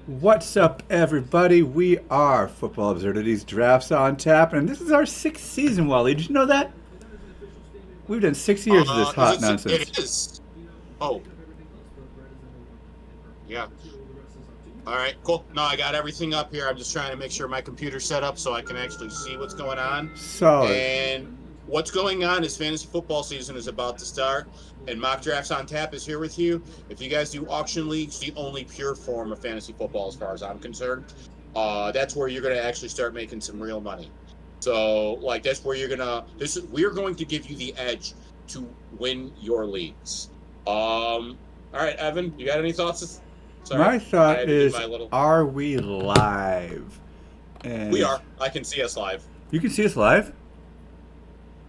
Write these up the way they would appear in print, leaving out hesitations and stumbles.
What's up, everybody? We are Football Absurdities Drafts on Tap, and this is our sixth season, Wally. Did you know that? We've done 6 years of this Is hot nonsense. it is. Oh, yeah. All right, cool. No, I got everything up here. I'm just trying to make sure my computer's set up so I can actually see what's going on. Solid. And what's going on is fantasy football season is about to start, and Mock Drafts on Tap is here with you. If you guys do auction leagues, the only pure form of fantasy football, as far as I'm concerned, that's where you're going to actually start making some real money. So, like, that's where we're going to give you the edge to win your leagues. All right, Evan, you got any thoughts? Sorry, My I thought had to do is, my little. are we live? We And are. I can see us live. you can see us live?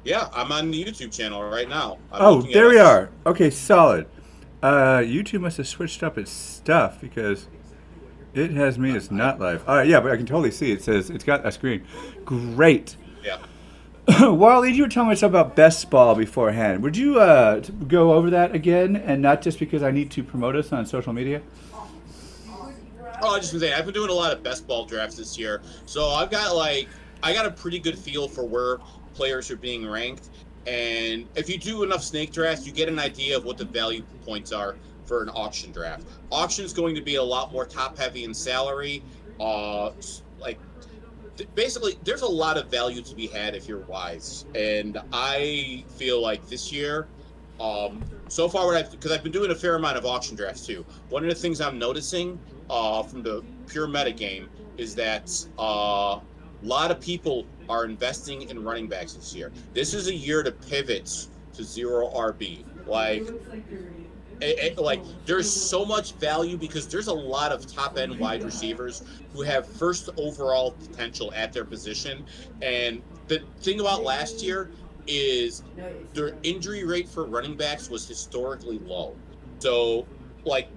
Yeah, I'm on the YouTube channel right now. Oh, there we are. Okay, solid. YouTube must have switched up its stuff because it has me as not live. All right, yeah, but I can totally see. It says it's got a screen. Great. Yeah. Wally, you were telling me something about best ball beforehand. Would you go over that again, and not just because I need to promote us on social media? Oh, I just been saying, I've been doing a lot of best ball drafts this year, so I got a pretty good feel for where players are being ranked, and if you do enough snake drafts, you get an idea of what the value points are for an auction draft. Auction is going to be a lot more top heavy in salary. Like basically, there's a lot of value to be had if you're wise, and I feel like this year. So far, because I've been doing a fair amount of auction drafts too. One of the things I'm noticing from the pure meta game is that a lot of people are investing in running backs this year. This is a year to pivot to zero RB. Like there's so much value because there's a lot of top end wide receivers who have first overall potential at their position. And the thing about last year is their injury rate for running backs was historically low. So, like,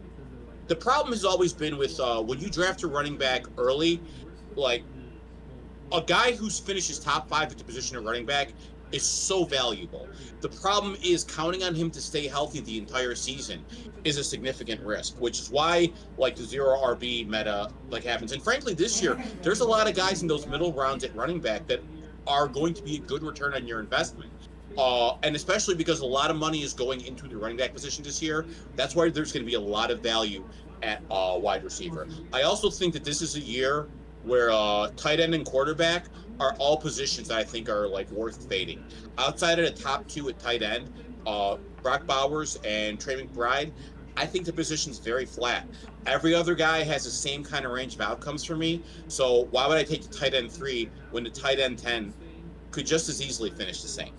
the problem has always been with when you draft a running back early, like, a guy who finishes top five at the position of running back is so valuable. The problem is counting on him to stay healthy the entire season is a significant risk, which is why, like, the zero RB meta, like, happens. And frankly, this year, there's a lot of guys in those middle rounds at running back that are going to be a good return on your investment. And especially because a lot of money is going into the running back position this year, that's why there's going to be a lot of value at wide receiver. I also think that this is a year where tight end and quarterback are all positions that I think are like worth fading. Outside of the top two at tight end, Brock Bowers and Trey McBride, I think the position's very flat. Every other guy has the same kind of range of outcomes for me. So why would I take the tight end 3 when the tight end 10 could just as easily finish the same?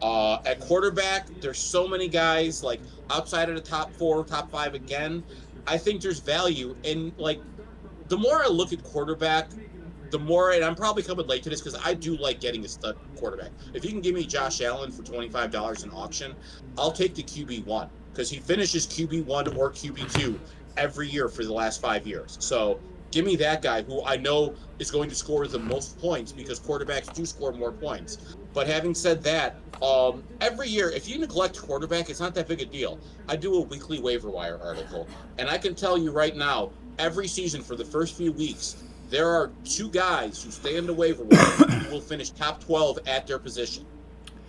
At quarterback, there's so many guys like outside of the top 4, top 5 again. I think there's value in like the more I look at quarterback, the more, and I'm probably coming late to this because I do like getting a stud quarterback. If you can give me Josh Allen for $25 in auction, I'll take the QB1 because he finishes QB1 or QB2 every year for the last 5 years. So give me that guy who I know is going to score the most points because quarterbacks do score more points. But having said that, every year, if you neglect quarterback, it's not that big a deal. I do a weekly waiver wire article, and I can tell you right now, every season for the first few weeks, there are 2 guys who stay in the waiver wire who will finish top 12 at their position.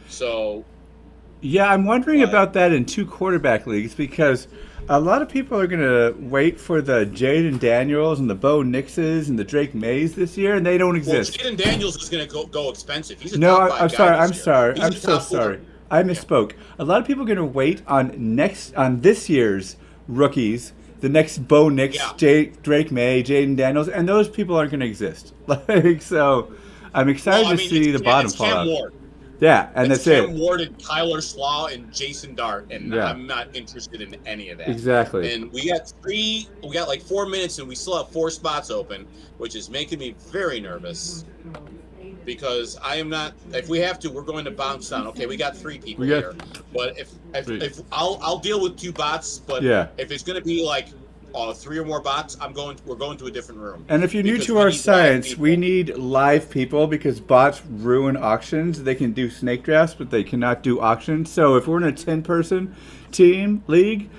So, Yeah, I'm wondering about that in 2 quarterback leagues because a lot of people are going to wait for the Jaden Daniels and the Bo Nixes and the Drake Mays this year, and they don't exist. Jaden Daniels is going to go expensive. He's a No, top 5 I'm guy sorry. this I'm year. sorry. He's I'm a so top 4. sorry. I misspoke. A lot of people are going to wait on this year's rookies, the next Bo Nix, Yeah. Drake May, Jaden Daniels, and those people aren't going to exist. Like so, I'm excited to see the bottom fall Cam out. Ward. Yeah, and It's that's Cam it. Ward and Tyler Slaw and Jason Dart, and Yeah. I'm not interested in any of that. Exactly. And we got like 4 minutes, and we still have 4 spots open, which is making me very nervous because I am not. If we have to, we're going to bounce down. Okay, we got 3 people here, but if I'll deal with 2 bots, but Yeah. if it's going to be like 3 or more bots, we're going to a different room. And if you're new Because to we our need live science, we people. need live people because bots ruin auctions. They can do snake drafts, but they cannot do auctions. So if we're in a 10-person team league,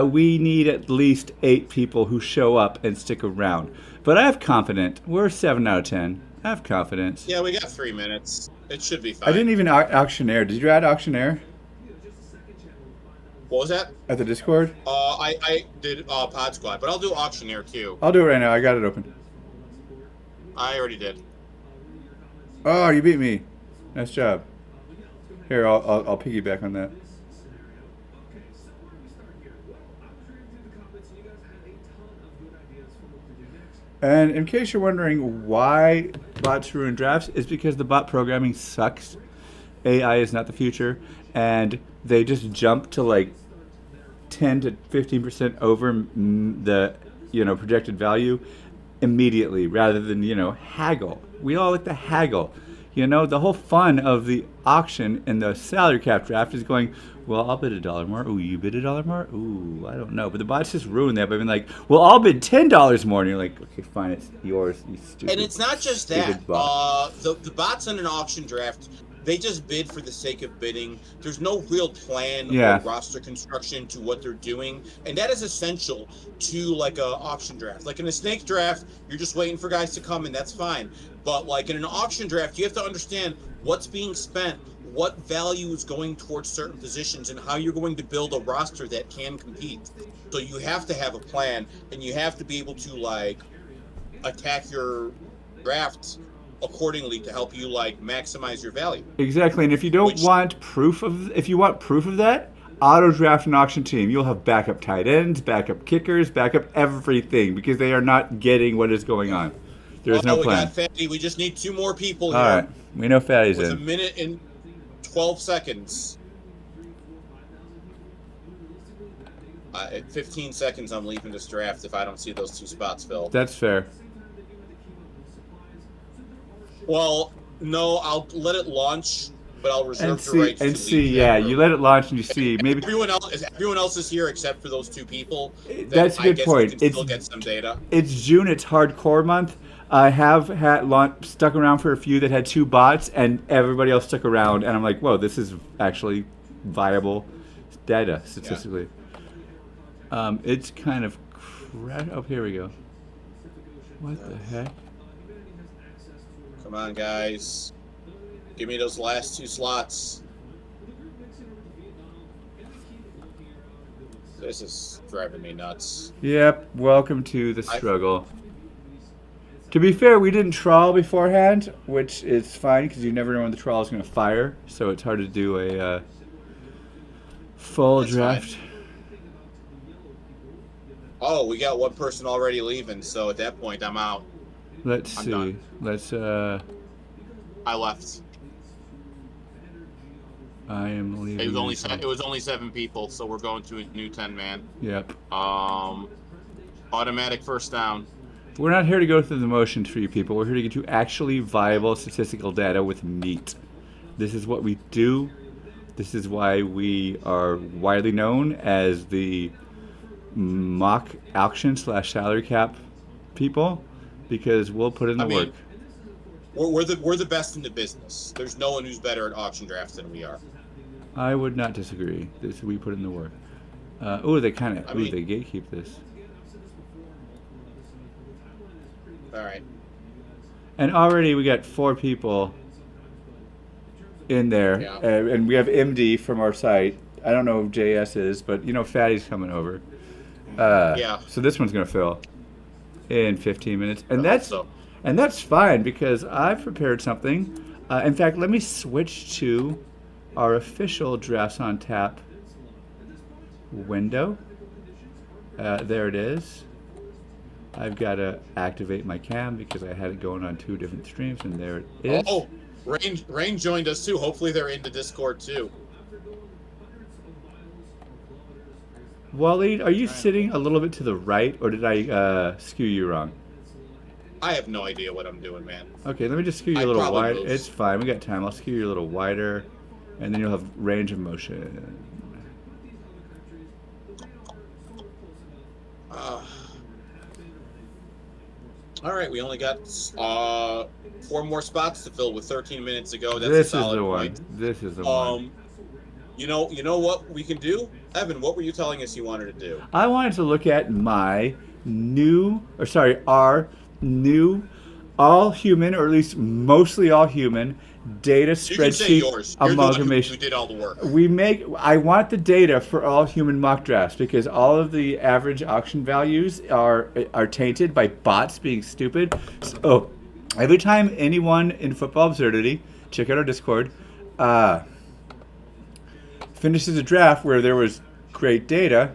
we need at least 8 people who show up and stick around. But I have confidence. We're 7 out of 10. I have confidence. Yeah, we got 3 minutes. It should be I didn't fine. even auctioneer. Did you add auctioneer What was that? at the Discord? I did Pod Squad, but I'll do Auctioneer too. I'll do it right now. I got it open. I already did. Oh, you beat me. Nice job. Here, I'll piggyback on that. And in case you're wondering why bots ruin drafts, it's because the bot programming sucks. AI is not the future, and they just jump to like 10 to 15% over the projected value immediately, rather than haggle. We all like to haggle. The whole fun of the auction and the salary cap draft is going, well, I'll bid $1 more. Ooh, you bid $1 more? Ooh, I don't know. But the bots just ruin that by being like, well, I'll bid $10 more. And you're like, okay, fine, it's yours, you stupid. And it's not just that. Bot. The bots in an auction draft, they just bid for the sake of bidding. There's no real plan or roster construction to what they're doing, and that is essential to like a auction draft. Like in a snake draft, you're just waiting for guys to come, and that's fine. But like in an auction draft, you have to understand what's being spent, what value is going towards certain positions, and how you're going to build a roster that can compete. So you have to have a plan, and you have to be able to like attack your draft accordingly to help you like maximize your value. Exactly, and if you don't want proof of, if you want proof of that, auto draft an auction team. You'll have backup tight ends, backup kickers, backup everything, because they are not getting what is going on. There's no plan. We got Fatty. We just need 2 more people here. All right, we know Fatty's in. With 1 minute and 12 seconds. At 15 seconds, I'm leaving this draft if I don't see those 2 spots filled. That's fair. Well, no, I'll let it launch, but I'll reserve the right to and see. leave Yeah, you let it launch and you see. Maybe everyone else is here except for those 2 people. That's a good point. We can still get some data. It's June. It's hardcore month. I have stuck around for a few that had 2 bots, and everybody else stuck around. And I'm like, whoa, this is actually viable data statistically. Yeah. It's kind of oh, here we go. What the heck? Come on, guys. Give me those last 2 slots. This is driving me nuts. Yep, welcome to the struggle. To be fair, we didn't trawl beforehand, which is fine because you never know when the trawl is going to fire, so it's hard to do a full draft. Fine. Oh, we got 1 person already leaving, so at that point, I'm out. Let's see. Done. Let's. I left. I am leaving. It was only 7 people, so we're going to a new 10-man. Yep. Automatic first down. We're not here to go through the motions for you people. We're here to get you actually viable statistical data with meat. This is what we do. This is why we are widely known as the mock auction / salary cap people, because we'll put in the work. We're the best in the business. There's no one who's better at auction drafts than we are. I would not disagree. We put in the work. They gatekeep this. All right. And already we got 4 people in there, and we have MD from our site. I don't know who JS is, but Fatty's coming over. So this one's gonna fill in 15 minutes, and that's fine because I've prepared something. In fact, let me switch to our official Drafts on Tap window. There it is. I've got to activate my cam because I had it going on 2 different streams, and there it is. Oh, Rain joined us too. Hopefully they're into Discord too. Waleed, are you sitting a little bit to the right, or did I skew you wrong? I have no idea what I'm doing, man. Okay, let me just skew you a little wider. It's fine. We got time. I'll skew you a little wider, and then you'll have range of motion. All right, we only got 4 more spots to fill with 13 minutes to go. That's a This is the solid one. point. This is the one. Um, you know what we can do, Evan? What were you telling us you wanted to do? I wanted to look at our new all human, or at least mostly all human, data You can say spreadsheet yours. You're the one who amalgamation. did all the work. I want the data for all human mock drafts because all of the average auction values are tainted by bots being stupid. So every time anyone in Football Absurdity, check out our Discord, uh, finishes a draft where there was great data,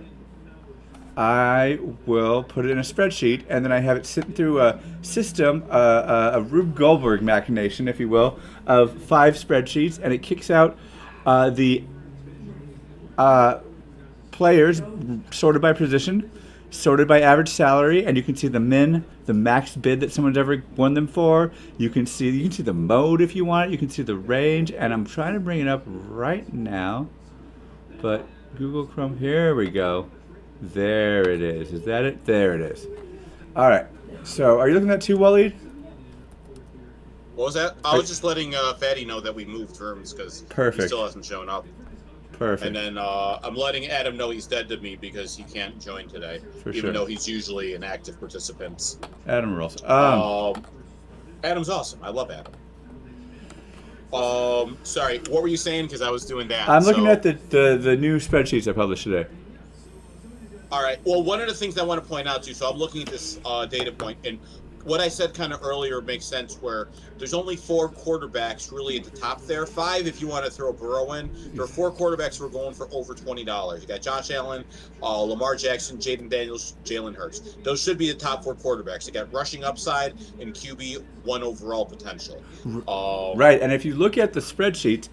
I will put it in a spreadsheet, and then I have it sit through a system, a Rube Goldberg machination, if you will, of 5 spreadsheets, and it kicks out the players sorted by position, sorted by average salary, and you can see the max bid that someone's ever won them for. You can see the mode if you want it. You can see the range, and I'm trying to bring it up right now, but Google Chrome. Here we go. There it is. Is that it? There it is. All right. So, are you looking at too, Waleed? What was that? I was just letting Fatty know that we moved rooms because he Perfect. still hasn't shown up. Perfect. And then I'm letting Adam know he's dead to me because he can't join today, For even sure. though he's usually an active participant. Adam rules. Adam's awesome. I love Adam. Sorry, what were you saying? Because I was doing that. I'm looking at the new spreadsheets I published today. All right. Well, one of the things I want to point out too. So I'm looking at this data point, and what I said kind of earlier makes sense. Where there's only 4 quarterbacks really at the top there. 5 if you want to throw Burrow in. There are 4 quarterbacks who are going for over $20. You got Josh Allen, Lamar Jackson, Jaden Daniels, Jalen Hurts. Those should be the top 4 quarterbacks. They got rushing upside and QB 1 overall potential. Right, and if you look at the spreadsheets,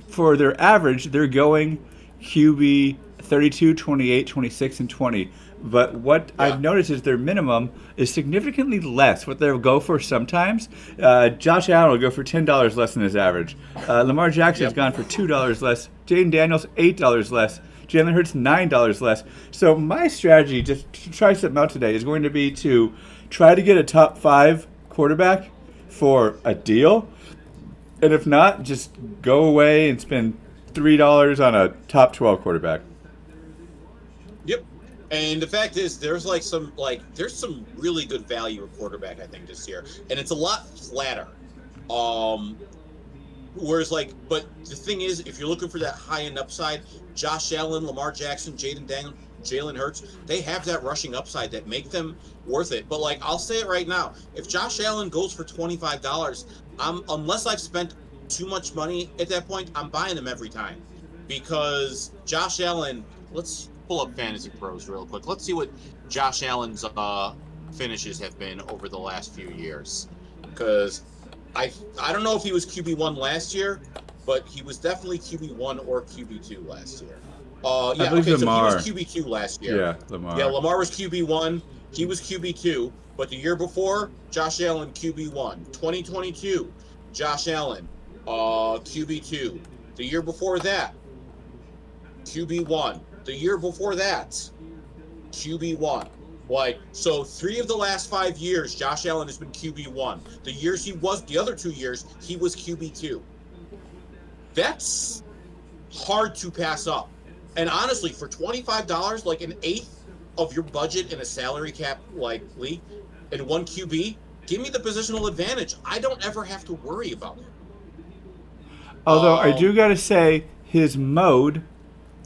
for their average, they're going QB 32, 28, 26, and 20. But what I've noticed is their minimum is significantly less. What they'll go for sometimes, Josh Allen will go for $10 less than his average. Lamar Jackson has gone for $2 less. Jaden Daniels, $8 less. Jalen Hurts, $9 less. So my strategy, just to try something out today, is going to be to try to get a top 5 quarterback for a deal. And if not, just go away and spend $3 on a top 12 quarterback. Yep. And the fact is, there's some really good value at quarterback, I think, this year, and it's a lot flatter. Whereas but the thing is, if you're looking for that high end upside, Josh Allen, Lamar Jackson, Jaden Daniels, Jalen Hurts, they have that rushing upside that make them worth it. But I'll say it right now, if Josh Allen goes for $25, unless I've spent too much money at that point, I'm buying him every time, because Josh Allen. Let's pull up Fantasy Pros real quick. Let's see what Josh Allen's finishes have been over the last few years, because I don't know if he was QB1 last year, but he was definitely QB1 or QB2 last year. I believe Lamar. So he was QB2 last year. Yeah, Lamar. Yeah, Lamar was QB1. He was QB2. But the year before, Josh Allen QB1. 2022, Josh Allen QB2. The year before that, QB1. The year before that, QB1. So 3 of the last 5 years, Josh Allen has been QB1. The other 2 years, he was QB2. That's hard to pass up. And honestly, for $25, an eighth of your budget in a salary cap league, and 1 QB, give me the positional advantage. I don't ever have to worry about it. Although I do got to say, his mode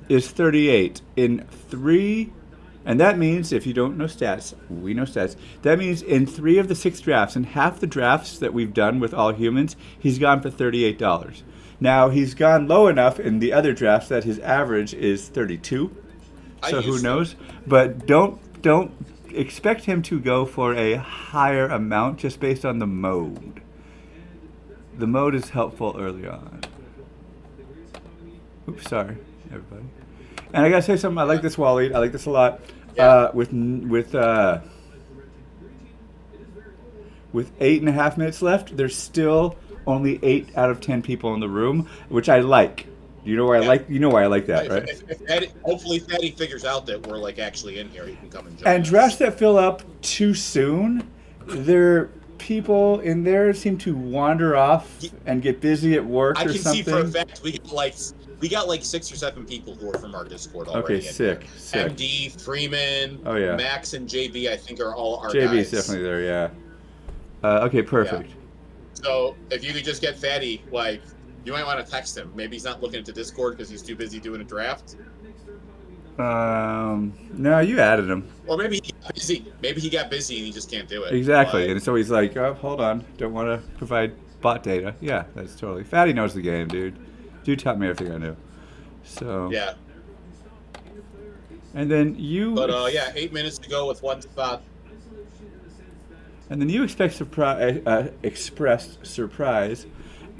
is 38 in 3, and that means, if you don't know stats, we know stats, that means in 3 of the 6 drafts, and half the drafts that we've done with all humans, he's gone for $38. Now, he's gone low enough in the other drafts that his average is 32, so who knows? But don't expect him to go for a higher amount just based on the mode. The mode is helpful early on. Oops, sorry, everybody. And I gotta say something. I like this, Waleed. I like this a lot. Yeah. With 8.5 minutes left, there's still only 8 out of 10 people in the room, which I like. You know why I like? You know why I like that, right? Hopefully, Fatty figures out that we're actually in here. He can come and join. And us. drafts that fill up too soon, There, people in there seem to wander off Y- and get busy at work I or can see for a something. fact we got like 6 or 7 people who are from our Discord Okay, already in here. sick, sick. MD, Freeman, Oh yeah, Max, and JB, I think are all our JB's guys. definitely there. Yeah. Okay, Yeah. perfect. So if you could just get Fatty, like, you might want to text him. Maybe he's not looking at the Discord because he's too busy doing a draft. No, you added him. Or maybe he got busy. Maybe he got busy and he just can't do it. Exactly, But and so he's like, "Oh, hold on, don't want to provide bot data." Yeah, that's totally. Fatty knows the game, dude. Dude taught me everything I knew. So. yeah. And then you. But yeah, 8 minutes to go with one spot. And then you expressed surprise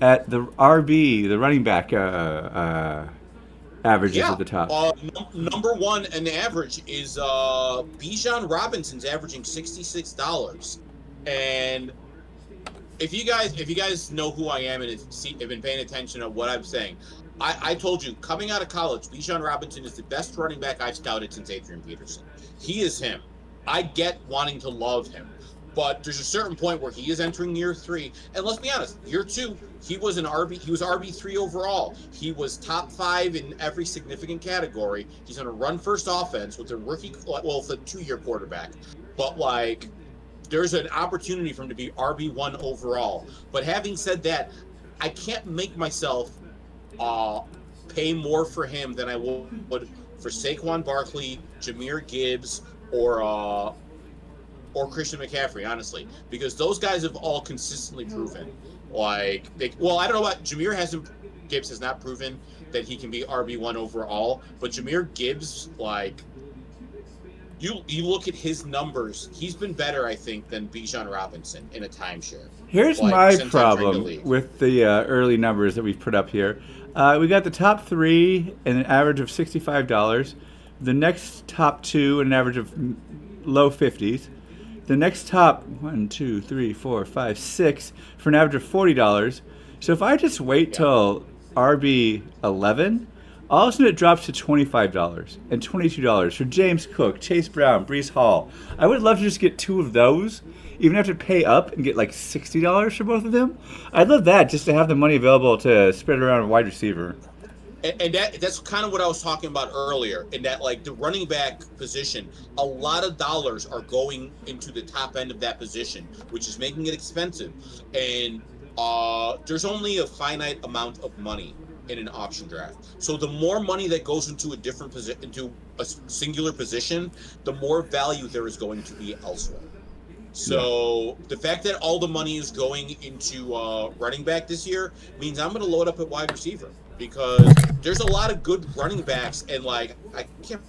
at the RB, the running back averages Yeah. at the top. Number one in the average is Bijan Robinson's averaging $66. And if you guys know who I am and have been paying attention to what I'm saying, I told you coming out of college, Bijan Robinson is the best running back I've scouted since Adrian Peterson. He is him. I get wanting to love him, but there's a certain point where he is entering year 3, and let's be honest, year 2 he was an RB. He was RB3 overall. He was top 5 in every significant category. He's on a run first offense with a rookie, well, it's a 2-year quarterback, but like, there's an opportunity for him to be RB1 overall. But having said that, I can't make myself pay more for him than I would for Saquon Barkley, Jahmyr Gibbs, or Christian McCaffrey, honestly, because those guys have all consistently proven, I don't know about Gibbs has not proven that he can be RB1 overall, but Jahmyr Gibbs, like, you look at his numbers, he's been better, I think, than Bijan Robinson in a timeshare. Here's like, my since entering the problem league. with the early numbers that we've put up here. We got the top 3 at an average of $65. The next top 2 at an average of low 50s. The next top 1, 2, 3, 4, 5, 6 for an average of $40. So if I just wait till RB 11, all of a sudden it drops to $25 and $22 for James Cook, Chase Brown, Brees Hall. I would love to just get 2 of those, even have to pay up and get like $60 for both of them. I'd love that, just to have the money available to spread around a wide receiver. And that's kind of what I was talking about earlier, in that, like, the running back position, a lot of dollars are going into the top end of that position, which is making it expensive. And there's only a finite amount of money in an auction draft. So the more money that goes into into a singular position, the more value there is going to be elsewhere. So the fact that all the money is going into running back this year means I'm going to load up at wide receiver, because there's a lot of good running backs, and like, I can't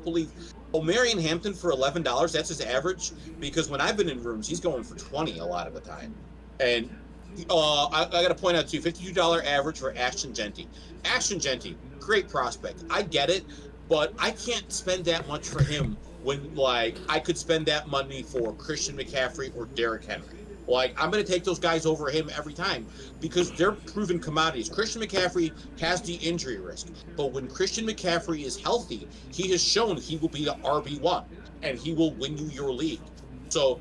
believe O'Marion Hampton for $11. That's his average, because when I've been in rooms, he's going for 20 a lot of the time. And I got to point out too, $52 average for Ashton Genty. Ashton Genty, great prospect. I get it, but I can't spend that much for him when, like, I could spend that money for Christian McCaffrey or Derrick Henry. Like, I'm going to take those guys over him every time, because they're proven commodities. Christian McCaffrey has the injury risk, but when Christian McCaffrey is healthy, he has shown he will be the RB1, and he will win you your league. So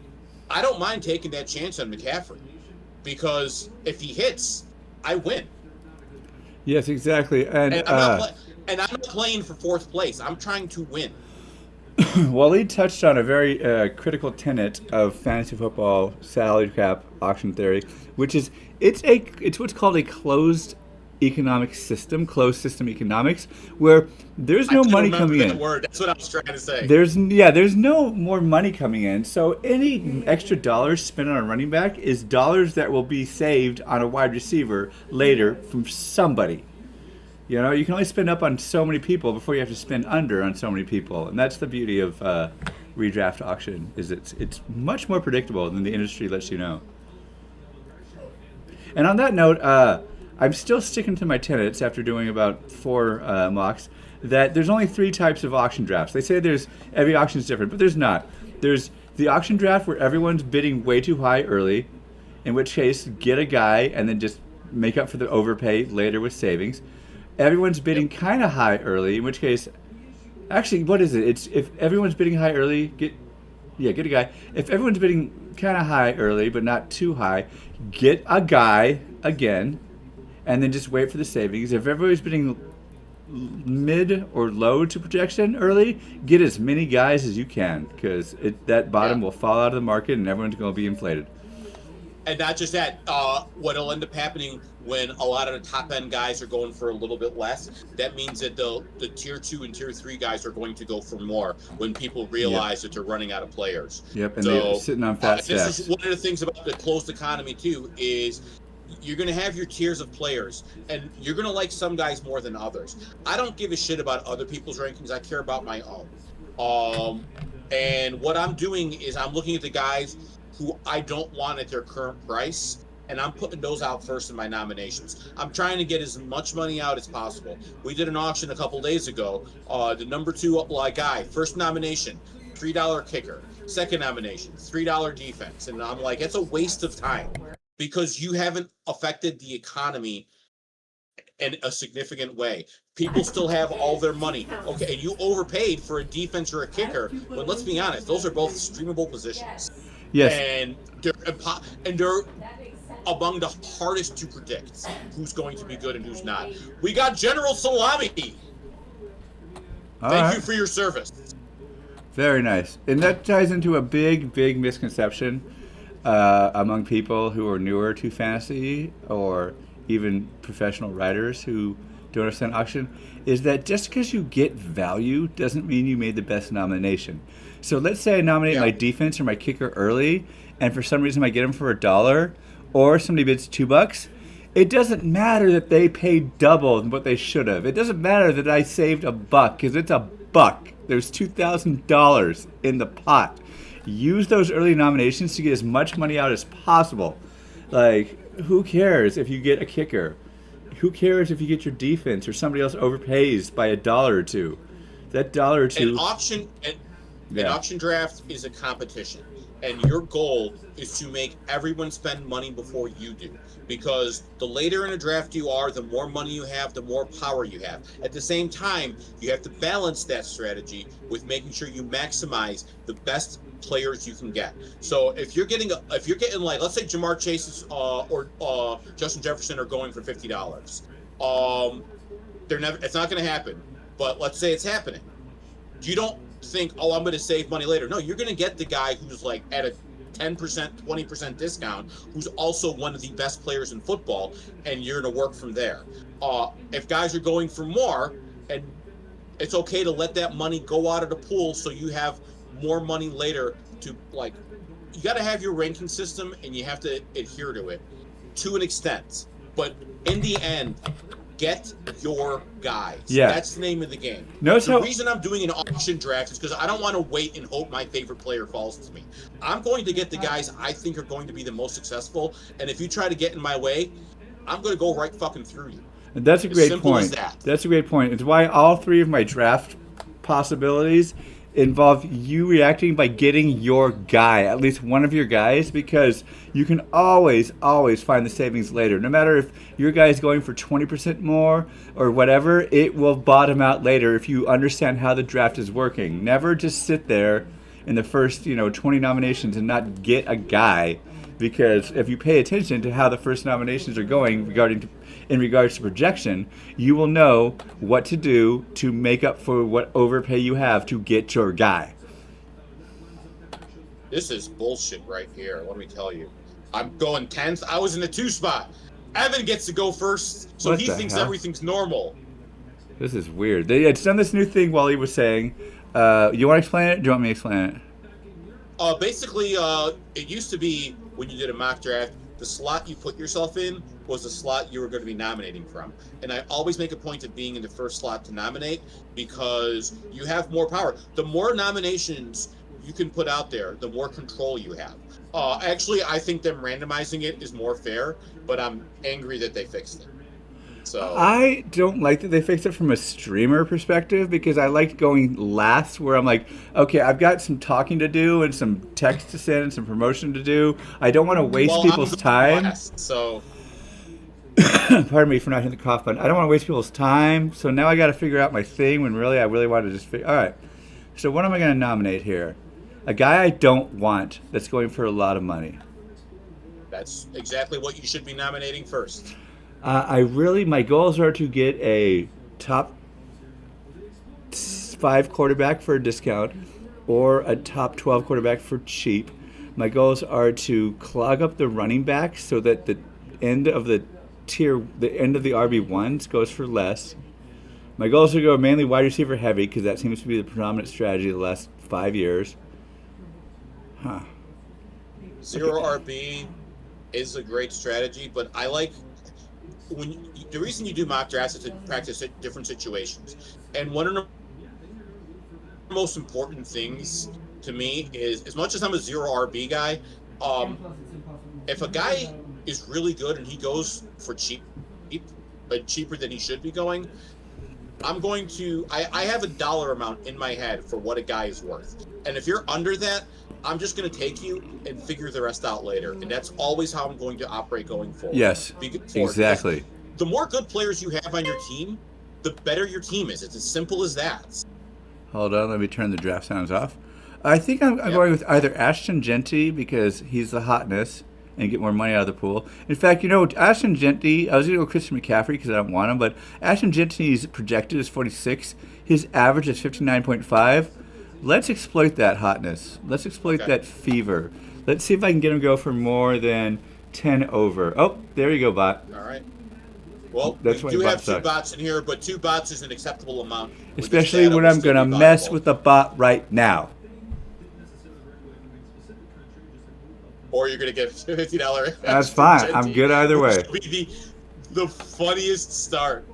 I don't mind taking that chance on McCaffrey, because if he hits, I win. Yes, exactly. And I'm not playing for 4th place. I'm trying to win. Waleed touched on a very critical tenet of fantasy football salary cap auction theory, which is it's what's called a closed economic system, closed system economics, where there's no money coming in. Word. That's what I was trying to say. There's no more money coming in. So any extra dollars spent on a running back is dollars that will be saved on a wide receiver later from somebody. You know, you can only spend up on so many people before you have to spend under on so many people, and that's the beauty of redraft auction. Is it's much more predictable than the industry lets you know. And on that note, I'm still sticking to my tenets after doing about 4 mocks that there's only 3 types of auction drafts. They say every auction is different, but there's not. There's the auction draft where everyone's bidding way too high early, in which case get a guy and then just make up for the overpay later with savings. Everyone's bidding kind of high early, in which case, actually, what is it? It's if everyone's bidding high early, Yeah, get a guy. If everyone's bidding kind of high early, but not too high, get a guy again, and then just wait for the savings. If everybody's bidding mid or low to projection early, get as many guys as you can because that Yeah. bottom will fall out of the market and everyone's going to be inflated. And not just that, what'll end up happening when a lot of the top end guys are going for a little bit less, that means that the tier 2 and tier 3 guys are going to go for more when people Yep. realize that they're running out of players. Yep, and they're So sitting on fat this stacks. is one of the things about the closed economy too is you're going to have your tiers of players and you're going to like some guys more than others. I don't give a shit about other people's rankings. I care about my own. And what I'm doing is I'm looking at the guys who I don't want at their current price, and I'm putting those out first in my nominations. I'm trying to get as much money out as possible. We did an auction a couple days ago. The number 2 guy, first nomination, $3 kicker. Second nomination, $3 defense. And I'm like, it's a waste of time because you haven't affected the economy in a significant way. People still have all their money. Okay, and you overpaid for a defense or a kicker, but let's be honest, those are both streamable positions. Yes. And they're among the hardest to predict who's going to be good and who's not. We got General Salami. All Thank right. you for your service. Very nice. And that ties into a big, big misconception among people who are newer to fantasy or even professional writers who don't understand auction is that just because you get value doesn't mean you made the best nomination. So let's say I nominate my defense or my kicker early, and for some reason I get them for $1, or somebody bids $2. It doesn't matter that they paid double what they should have. It doesn't matter that I saved $1 because it's $1. There's $2,000 in the pot. Use those early nominations to get as much money out as possible. Like, who cares if you get a kicker? Who cares if you get your defense or somebody else overpays by $1 or $2? That $1 or $2. An auction draft is a competition, and your goal is to make everyone spend money before you do. Because the later in a draft you are, the more money you have, the more power you have. At the same time, you have to balance that strategy with making sure you maximize the best players you can get. So if you're getting like, let's say Jamar Chase or Justin Jefferson are going for $50, it's not going to happen. But let's say it's happening. You don't think, oh, I'm going to save money later. No, you're going to get the guy who's like at a 10%, 20% discount, who's also one of the best players in football, and you're going to work from there. If guys are going for more, and it's okay to let that money go out of the pool so you have more money later to, like, you got to have your ranking system and you have to adhere to it to an extent. But in the end, get your guys. Yeah. That's the name of the game. Notice The reason I'm doing an auction draft is because I don't want to wait and hope my favorite player falls to me. I'm going to get the guys I think are going to be the most successful, and if you try to get in my way, I'm going to go right fucking through you. That's a great simple point. as that. That's a great point. It's why all 3 of my draft possibilities involve you reacting by getting your guy, at least one of your guys, because you can always find the savings later. No matter if your guy is going for 20% more or whatever, it will bottom out later if you understand how the draft is working. Never just sit there in the first 20 nominations and not get a guy, because if you pay attention to how the first nominations are going in regards to projection, you will know what to do to make up for what overpay you have to get your guy. This is bullshit right here, let me tell you. I'm going 10th. I was in the 2 spot. Evan gets to go first, so What he the thinks hell? everything's normal. This is weird. It's done this new thing Wally was saying. You want to explain it? Do you want me to explain it? Basically, it used to be when you did a mock draft, the slot you put yourself in was the slot you were going to be nominating from. And I always make a point of being in the first slot to nominate because you have more power. The more nominations you can put out there, the more control you have. Actually, I think them randomizing it is more fair, but I'm angry that they fixed it. So I don't like that they fixed it from a streamer perspective, because I liked going last, where I'm like, okay, I've got some talking to do and some text to send and some promotion to do. I don't want to waste people's time. Last, so Pardon me for not hitting the cough button. I don't want to waste people's time, so now I got to figure out my thing when really I really want to just figure. All right, so what am I going to nominate here? A guy I don't want that's going for a lot of money. That's exactly what you should be nominating first. My goals are to get a top five quarterback for a discount or a top 12 quarterback for cheap. My goals are to clog up the running backs so that end of the the end of the RB1s goes for less. My goals are to go mainly wide receiver heavy because that seems to be the predominant strategy the last 5 years. Huh. Zero RB is a great strategy, but I like the reason you do mock drafts is to practice different situations. And one of the most important things to me is, as much as I'm a zero RB guy, if a guy is really good and he goes for cheap, but cheaper than he should be going, I have a dollar amount in my head for what a guy is worth. And if you're under that, I'm just going to take you and figure the rest out later. And that's always how I'm going to operate going forward. Yes, exactly. The more good players you have on your team, the better your team is. It's as simple as that. Hold on, let me turn the draft sounds off. I think I'm going with either Ashton Genty because he's the hotness and get more money out of the pool. In fact, Ashton Genty, I was going to go Christian McCaffrey because I don't want him, but Ashton Genty's projected is 46. His average is 59.5. Let's exploit that hotness. Let's exploit that fever. Let's see if I can get him to go for more than 10 over. Oh, there you go, bot. All right. Well, we do have two bots in here, but 2 bots is an acceptable amount. Especially when I'm going to mess with the bot right now. Or you're going to get $50. That's fine. I'm good either way. Which would be the funniest start.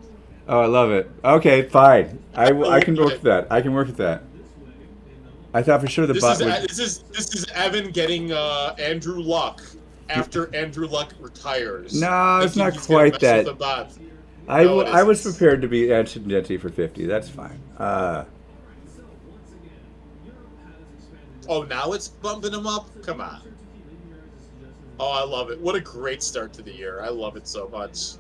Oh, I love it. Okay, fine. I can work with that. I can work with that. I thought for sure the bot would... This is Evan getting Andrew Luck after Andrew Luck retires. No, it's not quite that. I was prepared to be Ashton Genty for 50. That's fine. Oh, now it's bumping him up? Come on. Oh, I love it. What a great start to the year. I love it so much.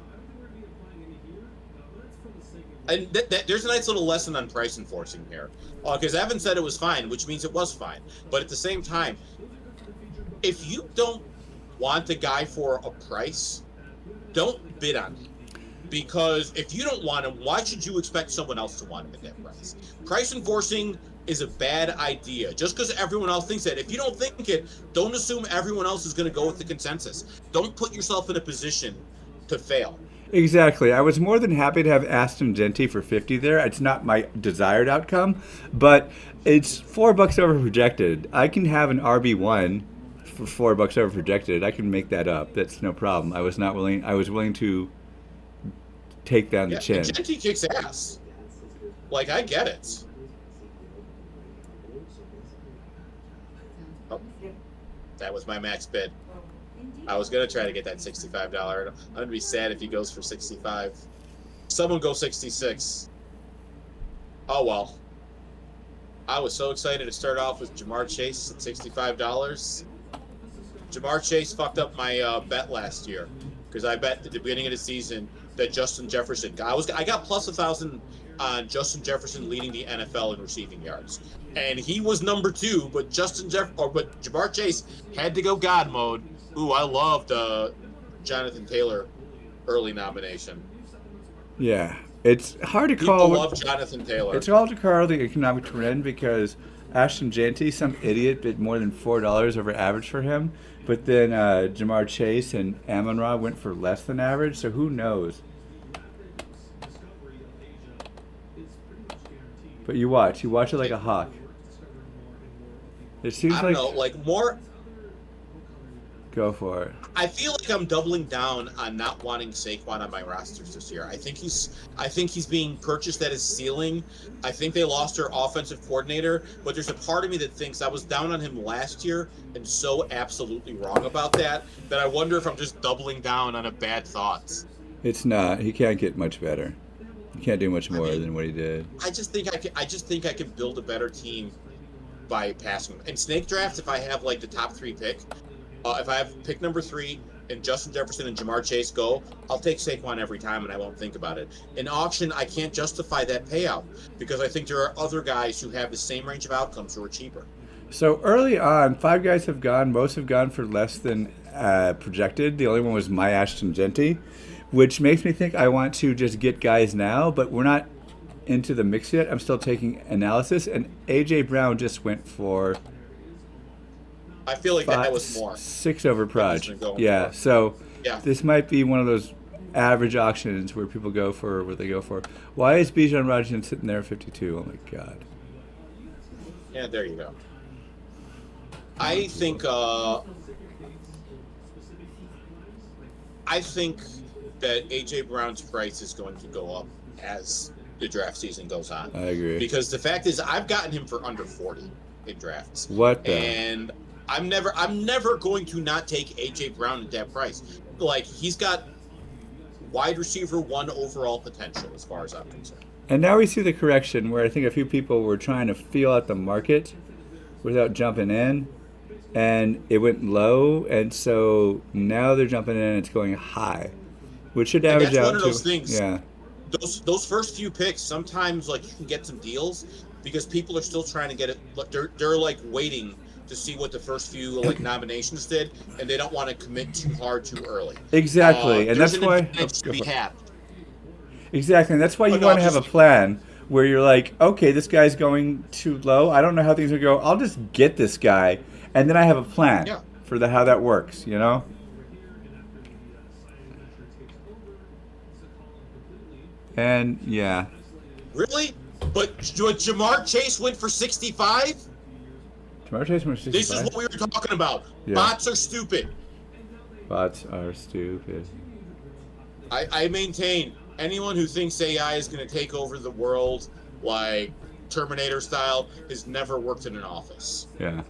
And there's a nice little lesson on price enforcing here. Because Evan said it was fine, which means it was fine. But at the same time, if you don't want a guy for a price, don't bid on him. Because if you don't want him, why should you expect someone else to want him at that price? Price enforcing is a bad idea. Just because everyone else thinks that. If you don't think it, don't assume everyone else is going to go with the consensus. Don't put yourself in a position to fail. Exactly. I was more than happy to have Ashton Genty for 50 there. It's not my desired outcome, but it's $4 over projected. I can have an RB1 for $4 over projected. I can make that up. That's no problem. I was willing to take down the chin. Genty kicks ass. Like, I get it. Oh, that was my max bid. I was going to try to get that $65. I'm going to be sad if he goes for 65. Someone go 66. Oh, well. I was so excited to start off with Jamar Chase at $65. Jamar Chase fucked up my bet last year because I bet at the beginning of the season that Justin Jefferson. I got plus 1,000 on Justin Jefferson leading the NFL in receiving yards, and he was number 2. But Jamar Chase had to go God mode. Ooh, I loved Jonathan Taylor early nomination. Yeah, it's hard to call. People love Jonathan Taylor. It's hard to call the economic trend because Ashton Genty, some idiot, bid more than $4 over average for him. But then Jamar Chase and Amon-Ra went for less than average, so who knows? But you watch it like a hawk. It seems I don't know, more... Go for it. I feel like I'm doubling down on not wanting Saquon on my rosters this year. I think he's being purchased at his ceiling. I think they lost their offensive coordinator, but there's a part of me that thinks I was down on him last year and so absolutely wrong about that I wonder if I'm just doubling down on a bad thought. It's not. He can't get much better. He can't do much more than what he did. I just think I can build a better team by passing him. In snake drafts, if I have like the top 3 pick. If I have pick number 3 and Justin Jefferson and Jamar Chase go, I'll take Saquon every time and I won't think about it. In auction, I can't justify that payout because I think there are other guys who have the same range of outcomes who are cheaper. So early on, 5 guys have gone. Most have gone for less than projected. The only one was my Ashton Genty, which makes me think I want to just get guys now, but we're not into the mix yet. I'm still taking analysis, and AJ Brown just went for I feel like that was more. 6 over That he's proj. been going Yeah, for. so Yeah. this might be one of those average auctions where people go for what they go for. Why is Bijan Rajan sitting there at 52? Oh my god. Yeah, there you go. I think that AJ Brown's price is going to go up as the draft season goes on. I agree. Because the fact is, I've gotten him for under 40 in drafts. What the? And I'm never going to not take AJ Brown at that price. Like, he's got wide receiver 1 overall potential as far as I'm concerned. And now we see the correction where I think a few people were trying to feel out the market without jumping in, and it went low, and so now they're jumping in and it's going high, which should And average that's out one of to those things. yeah. Those first few picks, sometimes like you can get some deals because people are still trying to get it. They're like waiting to see what the first few like nominations did, and they don't want to commit too hard too early. Exactly, and There's that's an why advantage to be had. exactly, and that's why you no, want to have just- a plan where you're like, okay, this guy's going too low. I don't know how things will go. I'll just get this guy, and then I have a plan Yeah. for how that works. You know. And yeah, Really? But Jamar Chase went for 65? Jamar Chase went 65. This is what we were talking about. Yeah. Bots are stupid. Bots are stupid. I maintain anyone who thinks AI is going to take over the world like Terminator style has never worked in an office. Yeah.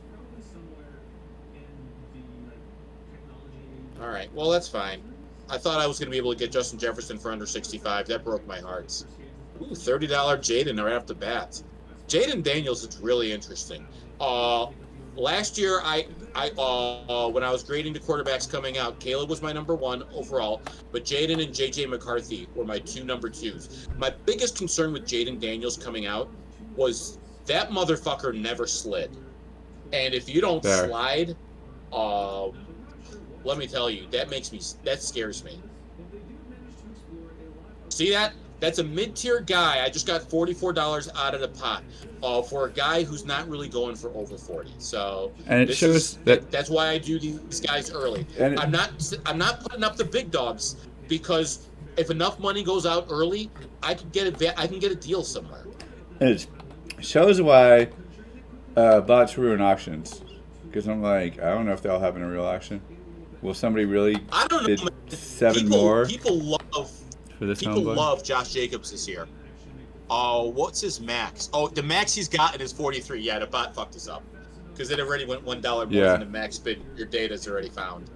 All right. Well, that's fine. I thought I was going to be able to get Justin Jefferson for under 65. That broke my heart. Ooh, $30 Jaden right off the bat. Jaden Daniels is really interesting. Last year, when I was grading the quarterbacks coming out, Caleb was my number 1 overall, but Jaden and JJ McCarthy were my 2 number 2s. My biggest concern with Jaden Daniels coming out was that motherfucker never slid. And if you don't Fair. slide, let me tell you, that scares me. See that? That's a mid-tier guy. I just got $44 out of the pot for a guy who's not really going for over 40. So And it shows that's why I do these guys early. And I'm not putting up the big dogs because if enough money goes out early, I can get a deal somewhere. And it shows why bots ruin auctions. Because I'm like, I don't know if they'll happen in a real auction. Will somebody really I don't know. bid Man. 7 more People love for this People homeboy? love Josh Jacobs this year. What's his max? Oh, the max he's gotten is 43. Yeah, the bot fucked us up because it already went $1 more Yeah. than the max bid. Your data's already found.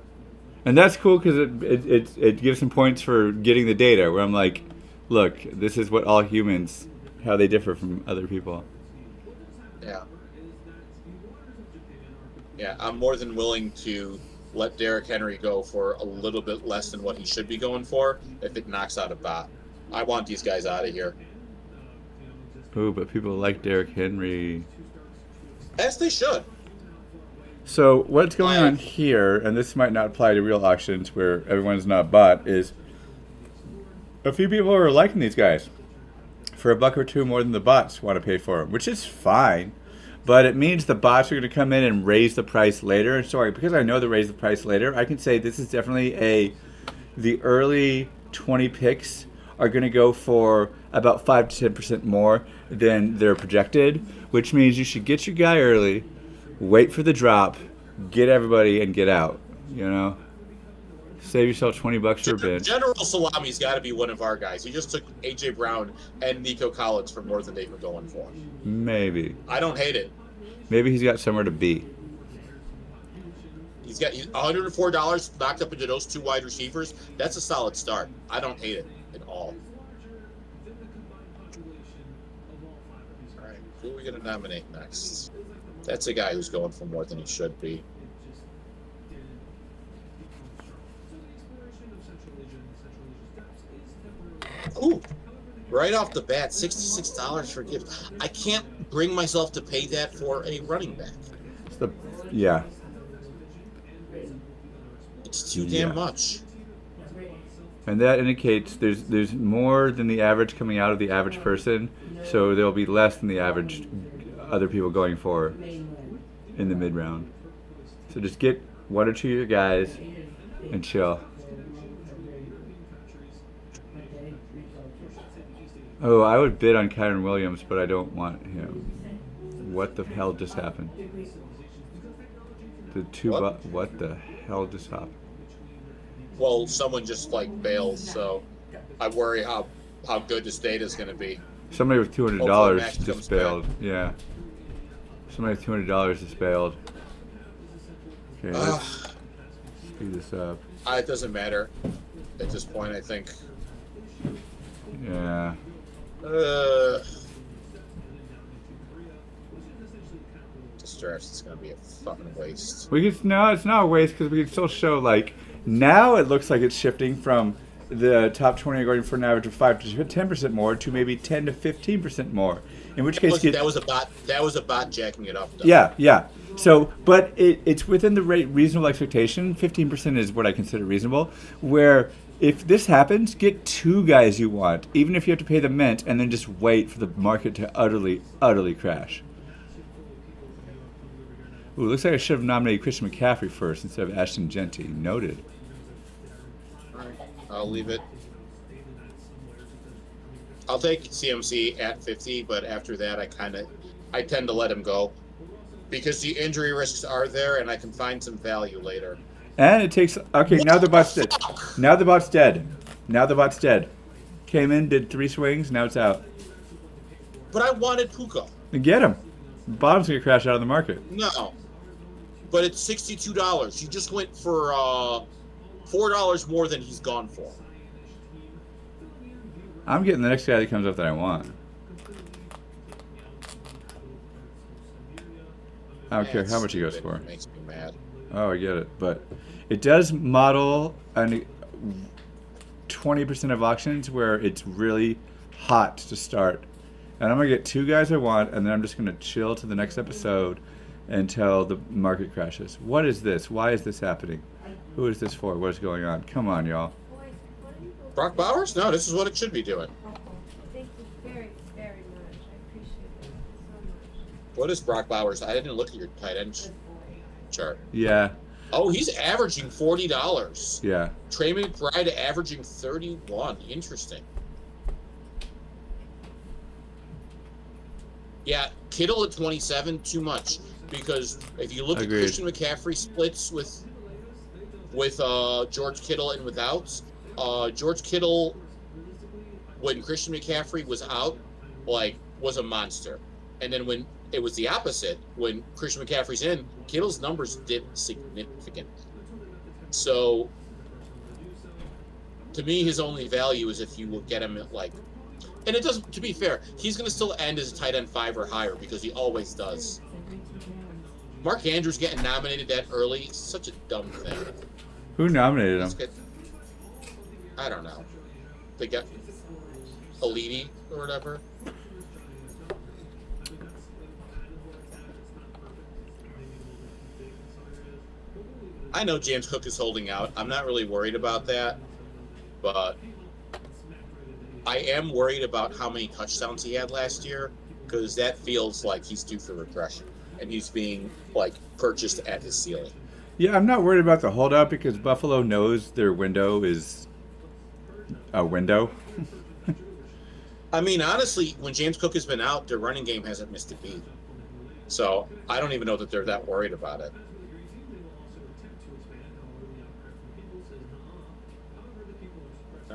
And that's cool because it gives some points for getting the data. Where I'm like, look, this is what all humans, how they differ from other people. Yeah. Yeah, I'm more than willing to let Derrick Henry go for a little bit less than what he should be going for if it knocks out a bot. I want these guys out of here. Ooh, but people like Derrick Henry. As they should. So what's going on here, and this might not apply to real auctions where everyone's not bought, is a few people are liking these guys for $1 or $2 more than the bots want to pay for them, which is fine. But it means the bots are going to come in and raise the price later. And sorry, because I know they raise the price later, I can say this is definitely the early 20 picks are going to go for about 5 to 10% more than they're projected, which means you should get your guy early, wait for the drop, get everybody, and get out. You know, save yourself $20 for a bid. General Salami's got to be one of our guys. He just took A.J. Brown and Nico Collins for more than they were going for. Maybe. I don't hate it. Maybe he's got somewhere to be. He's got $104 knocked up into those 2 wide receivers. That's a solid start. I don't hate it at all. All right, who are we going to nominate next? That's a guy who's going for more than he should be. Ooh, right off the bat, $66 for gift. I can't bring myself to pay that for a running back. The, yeah. It's too Yeah. damn much. And that indicates there's more than the average coming out of the average person, so there'll be less than the average other people going for in the mid round. So just get one or two of your guys and chill. Oh, I would bid on Kyron Williams, but I don't want him. What the hell just happened? What the hell just happened? Well, someone just like bailed, so I worry how good this data is going to be. Somebody with $200 Hopefully Max just comes bailed. back. Yeah. Somebody with $200 just bailed. Okay, let's speed this up. It doesn't matter at this point, I think. Yeah. This draft is going to be a fucking waste. No, it's not a waste because we can still show like now it looks like it's shifting from the top 20 are going for an average of 5 to 10% more to maybe 10 to 15% more. In which case, That was a bot. That was a bot jacking it up. Though. Yeah. So, but it's within the reasonable expectation. 15% is what I consider reasonable. Where if this happens, get two guys you want, even if you have to pay the mint, and then just wait for the market to utterly crash. Ooh, looks like I should have nominated Christian McCaffrey first instead of Ashton Genty. Noted. I'll leave it. I'll take CMC at 50, but after that, I tend to let him go because the injury risks are there, and I can find some value later. And it takes now the bot's dead. Now the bot's dead. Came in, did 3 swings, now it's out. But I wanted Puka. And get him. Bottom's gonna crash out of the market. No, but it's $62. You just went for $4 more than he's gone for. I'm getting the next guy that comes up that I want. I don't care how much he goes for. It makes me mad. Oh, I get it. But it does model 20% of auctions where it's really hot to start. And I'm going to get 2 guys I want, and then I'm just going to chill to the next episode until the market crashes. What is this? Why is this happening? Who is this for? What is going on? Come on, y'all. Brock Bowers? No, this is what it should be doing. Thank you very, very much. I appreciate it so much. What is Brock Bowers? I didn't look at your tight end chart. Yeah. Oh, he's averaging $40. Yeah. Trey McBride averaging 31. Interesting. Yeah, Kittle at 27, too much. Because if you look Agreed. at Christian McCaffrey splits with George Kittle and without, George Kittle, when Christian McCaffrey was out, was a monster. And then when it was the opposite, when Christian McCaffrey's in, Kittle's numbers dipped significantly. So, to me, his only value is if you will get him at and it doesn't, to be fair, he's going to still end as a tight end 5 or higher because he always does. Mark Andrews getting nominated that early is such a dumb thing. Who nominated him? I don't know. They got Alidi or whatever. I know James Cook is holding out. I'm not really worried about that, but I am worried about how many touchdowns he had last year because that feels like he's due for regression and he's being purchased at his ceiling. Yeah, I'm not worried about the holdout because Buffalo knows their window is a window. I mean, honestly, when James Cook has been out, their running game hasn't missed a beat. So I don't even know that they're that worried about it.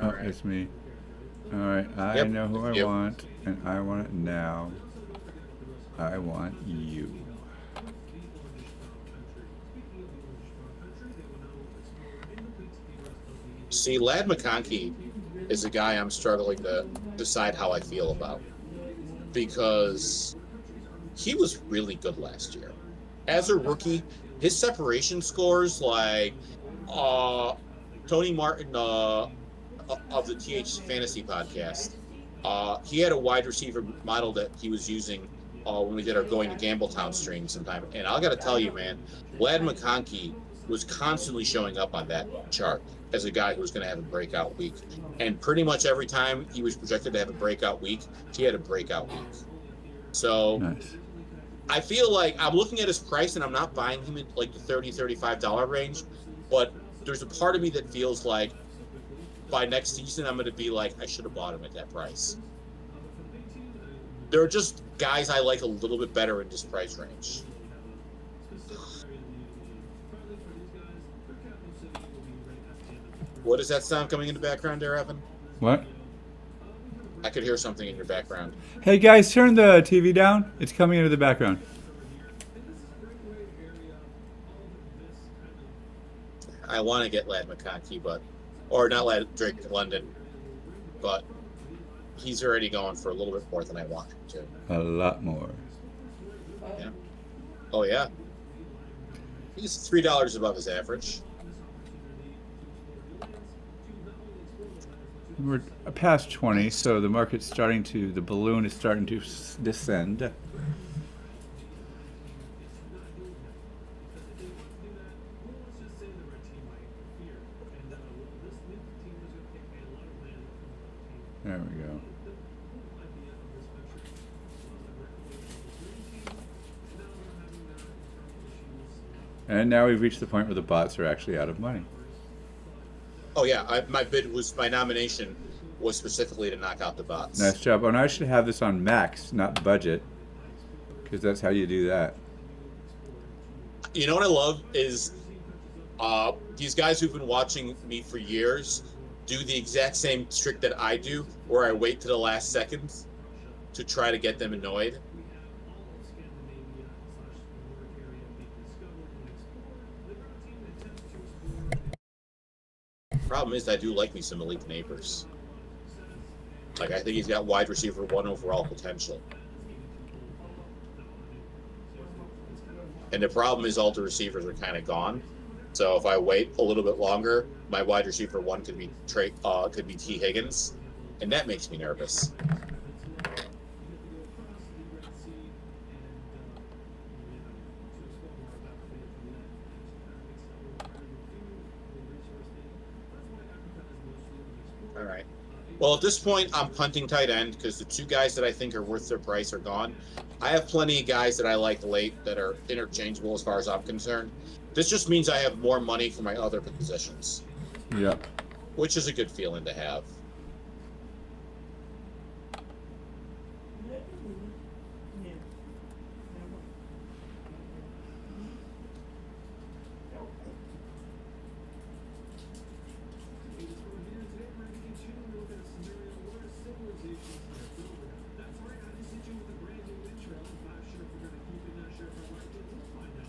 All right. It's me. All right, I know who I want, and I want it now. I want you. See, Ladd McConkey is a guy I'm struggling to decide how I feel about because he was really good last year. As a rookie, his separation scores Tony Martin of the TH Fantasy podcast, he had a wide receiver model that he was using when we did our Going to Gambletown stream sometime. And I got to tell you, man, Vlad McConkey was constantly showing up on that chart as a guy who was going to have a breakout week. And pretty much every time he was projected to have a breakout week, he had a breakout week. So Nice. I feel like I'm looking at his price and I'm not buying him at like the $30, $35 range. But there's a part of me that feels like by next season, I'm going to be like, I should have bought him at that price. There are just guys I like a little bit better in this price range. What is that sound coming in the background there, Evan? What? I could hear something in your background. Hey guys, turn the TV down. It's coming into the background. I want to get Lad McConkey, or not Drake London, but he's already going for a little bit more than I want him to. A lot more. Yeah. Oh yeah. He's $3 above his average. We're past 20, so the market's the balloon is starting to descend. There we go. And now we've reached the point where the bots are actually out of money. Oh yeah, my nomination was specifically to knock out the bots. Nice job. Oh, and I should have this on max, not budget, because that's how you do that. You know what I love is these guys who've been watching me for years do the exact same trick that I do, where I wait to the last second to try to get them annoyed. Problem is, I do like me some Malik Neighbors. Like, I think he's got wide receiver 1 overall potential. And the problem is all the receivers are kind of gone. So if I wait a little bit longer, my wide receiver 1 could be T. Higgins, and that makes me nervous. All right. Well, at this point, I'm punting tight end because the 2 guys that I think are worth their price are gone. I have plenty of guys that I like late that are interchangeable as far as I'm concerned. This just means I have more money for my other positions. Yep. Which is a good feeling to have.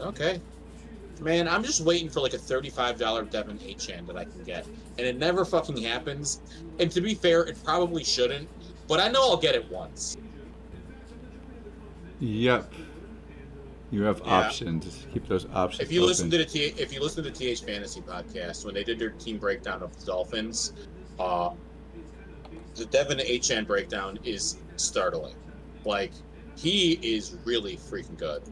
Okay. Man, I'm just waiting for like a $35 Devin Achane that I can get. And it never fucking happens. And to be fair, it probably shouldn't. But I know I'll get it once. Yep. You have options. Keep those options If you open. listen to the TH Fantasy podcast, when they did their team breakdown of the Dolphins, the Devin Achane breakdown is startling. Like, he is really freaking good.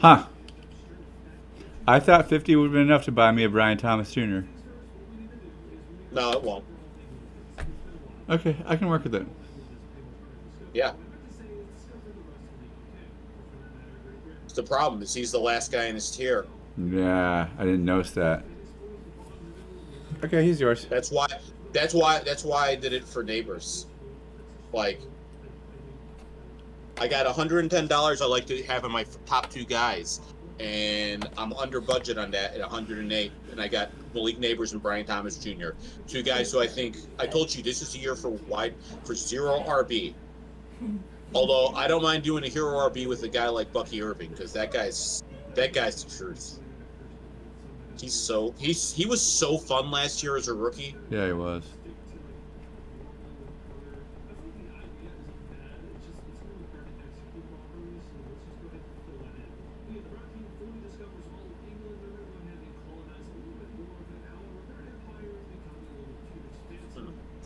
Huh. I thought 50 would have been enough to buy me a Brian Thomas Jr. No, it won't. Okay, I can work with it. Yeah. The problem is he's the last guy in his tier. Yeah, I didn't notice that. Okay, he's yours. That's why I did it for Neighbors. Like, I got $110 I like to have in my top 2 guys, and I'm under budget on that at 108, and I got Malik Neighbors and Brian Thomas Jr. 2 guys who I told you this is a year for zero RB. Although I don't mind doing a hero RB with a guy like Bucky Irving, because that guy's the truth. He was so fun last year as a rookie. Yeah, he was.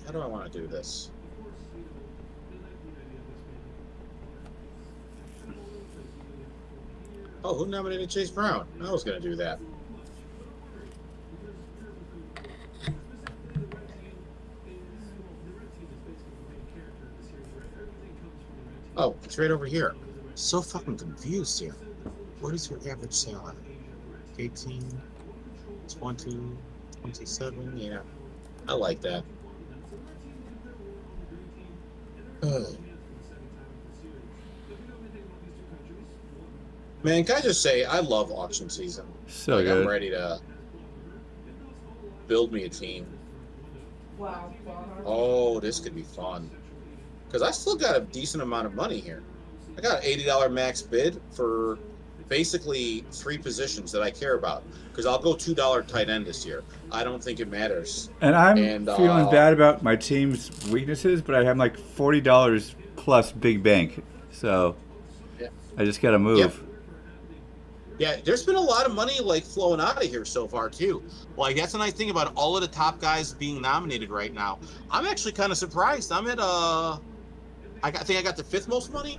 How do I want to do this? Oh, who nominated Chase Brown? I was going to do that. Oh, it's right over here. So fucking confused here. What is your average salary? 18, 20, 27? Yeah. I like that. Man, can I just say, I love auction season. So like, good. I'm ready to build me a team. Wow. Oh, this could be fun. Because I still got a decent amount of money here. I got an $80 max bid for basically 3 positions that I care about. Because I'll go $2 tight end this year. I don't think it matters. And I'm And, feeling bad about my team's weaknesses, but I have like $40 plus big bank. So Yeah. I just got to move. Yep. Yeah, there's been a lot of money like flowing out of here so far too. Like that's the nice thing about all of the top guys being nominated right now. I'm actually kind of surprised. I'm at I think I got the 5th most money,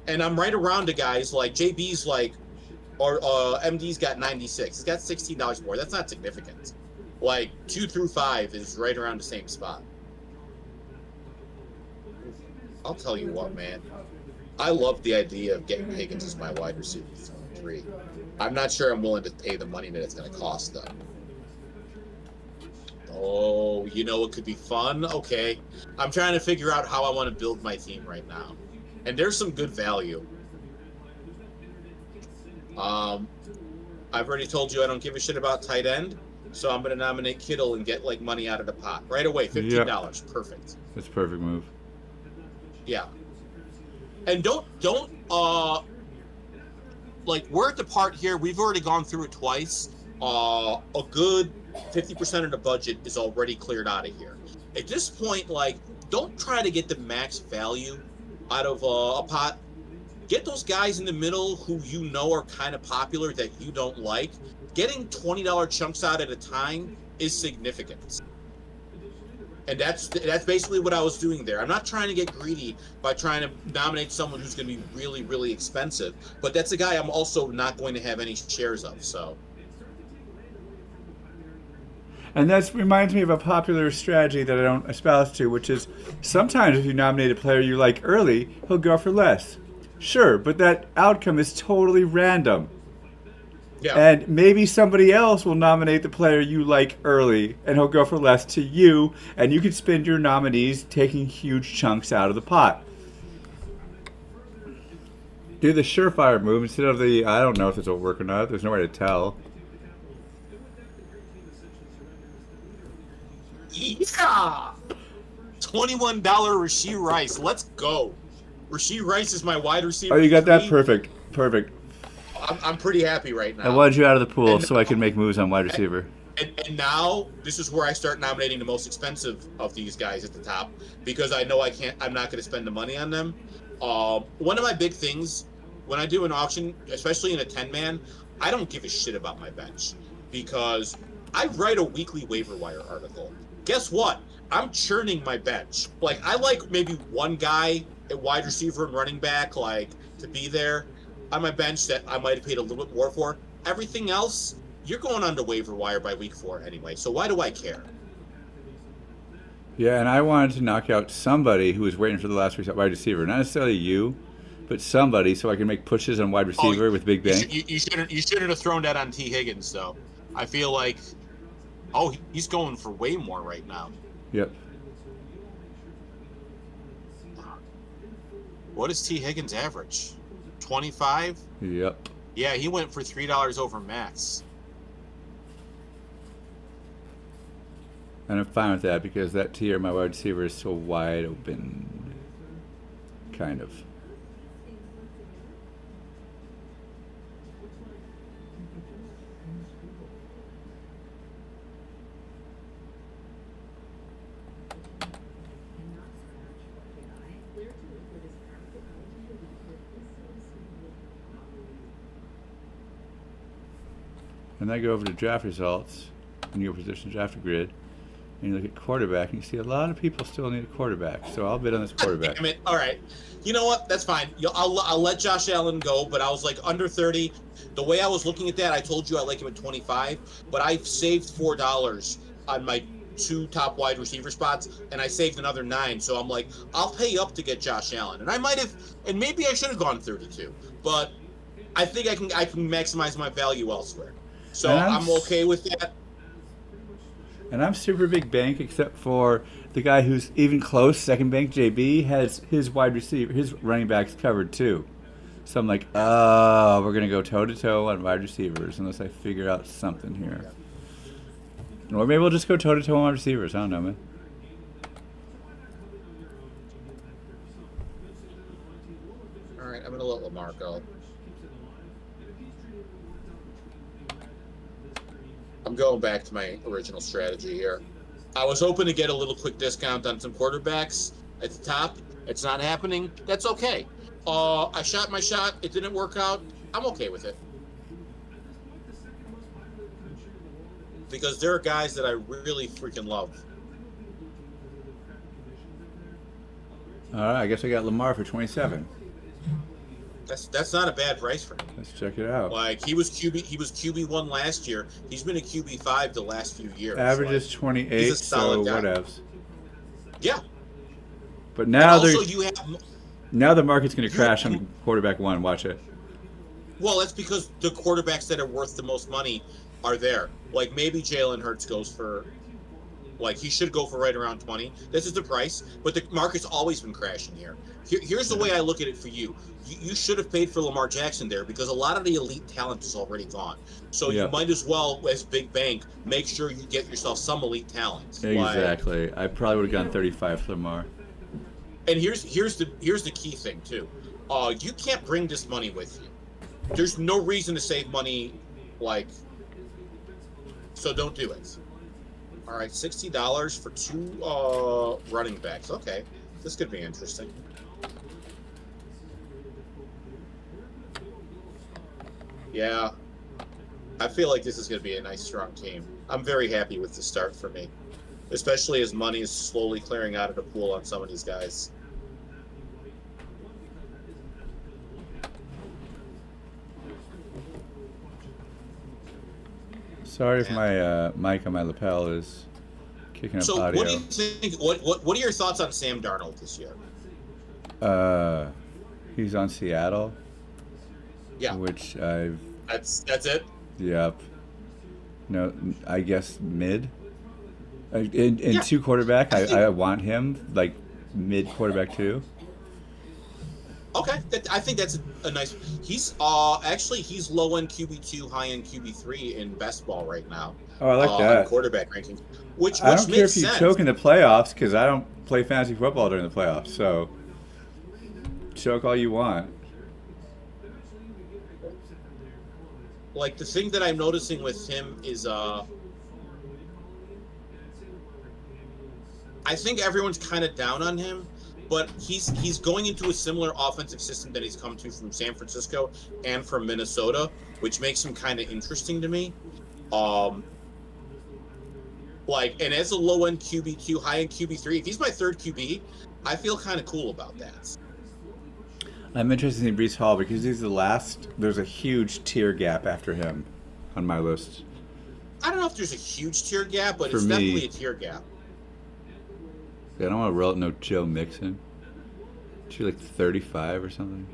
and I'm right around the guys like JB's like, or MD's got 96. He's got $16 more. That's not significant. Like 2 through 5 is right around the same spot. I'll tell you what, man. I love the idea of getting Higgins as my wide receiver 3. I'm not sure I'm willing to pay the money that it's going to cost, though. Oh, you know what could be fun? Okay. I'm trying to figure out how I want to build my team right now. And there's some good value. I've already told you I don't give a shit about tight end, so I'm going to nominate Kittle and get like money out of the pot. Right away, $15. Yep. Perfect. That's a perfect move. Yeah. And don't like we're at the part here, we've already gone through it twice. A good 50% of the budget is already cleared out of here. At this point, like, don't try to get the max value out of a pot. Get those guys in the middle who you know are kind of popular that you don't like. Getting $20 chunks out at a time is significant. And that's basically what I was doing there. I'm not trying to get greedy by trying to nominate someone who's going to be really, really expensive. But that's a guy I'm also not going to have any shares of. So. And that reminds me of a popular strategy that I don't espouse to, which is sometimes if you nominate a player you like early, he'll go for less. Sure, but that outcome is totally random. Yeah. And maybe somebody else will nominate the player you like early, and he'll go for less to you, and you can spend your nominees taking huge chunks out of the pot. Do the surefire move instead of the, I don't know if this will work or not. There's no way to tell. Yeah! $21 Rashee Rice. Let's go. Rashee Rice is my wide receiver. Oh, you got that? Perfect. Perfect. I'm pretty happy right now. I wanted you out of the pool so I could make moves on wide receiver. And now this is where I start nominating the most expensive of these guys at the top because I know I'm not going to spend the money on them. One of my big things when I do an auction, especially in a 10-man, I don't give a shit about my bench because I write a weekly waiver wire article. Guess what? I'm churning my bench. Like I like maybe one guy at wide receiver and running back like to be there on my bench that I might have paid a little bit more for. Everything else, you're going on to waiver wire by week 4 anyway. So why do I care? Yeah, and I wanted to knock out somebody who was waiting for the last wide receiver. Not necessarily you, but somebody so I can make pushes on wide receiver with big bank. You shouldn't have thrown that on T. Higgins, though. I feel like, he's going for way more right now. Yep. What is T. Higgins' average? 25? Yep. Yeah, he went for $3 over max. And I'm fine with that because that tier, my wide receiver, is so wide open. Kind of. And then I go over to draft results, and your position draft grid, And you look at quarterback, and you see a lot of people still need a quarterback. So I'll bid on this quarterback. Damn it. All right. You know what? That's fine. I'll let Josh Allen go, but I was like under 30. The way I was looking at that, I told you I like him at 25, but I've saved $4 on my 2 top wide receiver spots, and I saved another 9. So I'm like, I'll pay up to get Josh Allen, and I might have, and maybe I should have gone 32, but I think I can maximize my value elsewhere. So I'm okay with that. And I'm super big bank, except for the guy who's even close, second bank, JB, has his wide receiver, his running backs covered too. So I'm like, oh, we're going to go toe-to-toe on wide receivers unless I figure out something here. Or maybe we'll just go toe-to-toe on wide receivers. I don't know, man. All right, I'm going to let Lamar go. I'm going back to my original strategy here. I was hoping to get a little quick discount on some quarterbacks at the top. It's not happening. That's okay. I shot my shot. It didn't work out. I'm okay with it. Because there are guys that I really freaking love. All right, I guess I got Lamar for 27. That's not a bad price for him. Let's check it out. Like he was QB1 last year. He's been a QB5 the last few years. Average is 28, he's a solid so guy. whatevs. Yeah. But now now the market's going to crash on quarterback 1. Watch it. Well, that's because the quarterbacks that are worth the most money are there. Like maybe Jalen Hurts goes for, like he should go for right around 20. This is the price, but the market's always been crashing here. Here's the way I look at it for you. You should have paid for Lamar Jackson there because a lot of the elite talent is already gone. So you might as well, as big bank, make sure you get yourself some elite talent. Exactly. I probably would have gone 35 for Lamar. And here's the key thing too. You can't bring this money with you. There's no reason to save money, so don't do it. All right, $60 for 2 running backs. Okay, this could be interesting. Yeah, I feel like this is going to be a nice, strong team. I'm very happy with the start for me, especially as money is slowly clearing out of the pool on some of these guys. Sorry if my mic on my lapel is kicking up audio. So what do you think? What are your thoughts on Sam Darnold this year? He's on Seattle. Yeah. Which That's it. Yep. No, I guess mid. In 2 quarterback, I want him like mid quarterback 2. Okay, I think that's a nice. He's he's low end QB2, high end QB3 in best ball right now. Oh, I like that quarterback ranking. Which I don't care if you sense. choke in the playoffs because I don't play fantasy football during the playoffs. So choke all you want. Like the thing that I'm noticing with him is I think everyone's kind of down on him, but he's going into a similar offensive system that he's come to from San Francisco and from Minnesota, which makes him kind of interesting to me. And as a low end QB2, high end QB3, if he's my third QB, I feel kind of cool about that. I'm interested in Breece Hall because he's the last. There's a huge tier gap after him on my list. I don't know if there's a huge tier gap, but it's definitely a tier gap. I don't want to roll out no Joe Mixon. She's like 35 or something.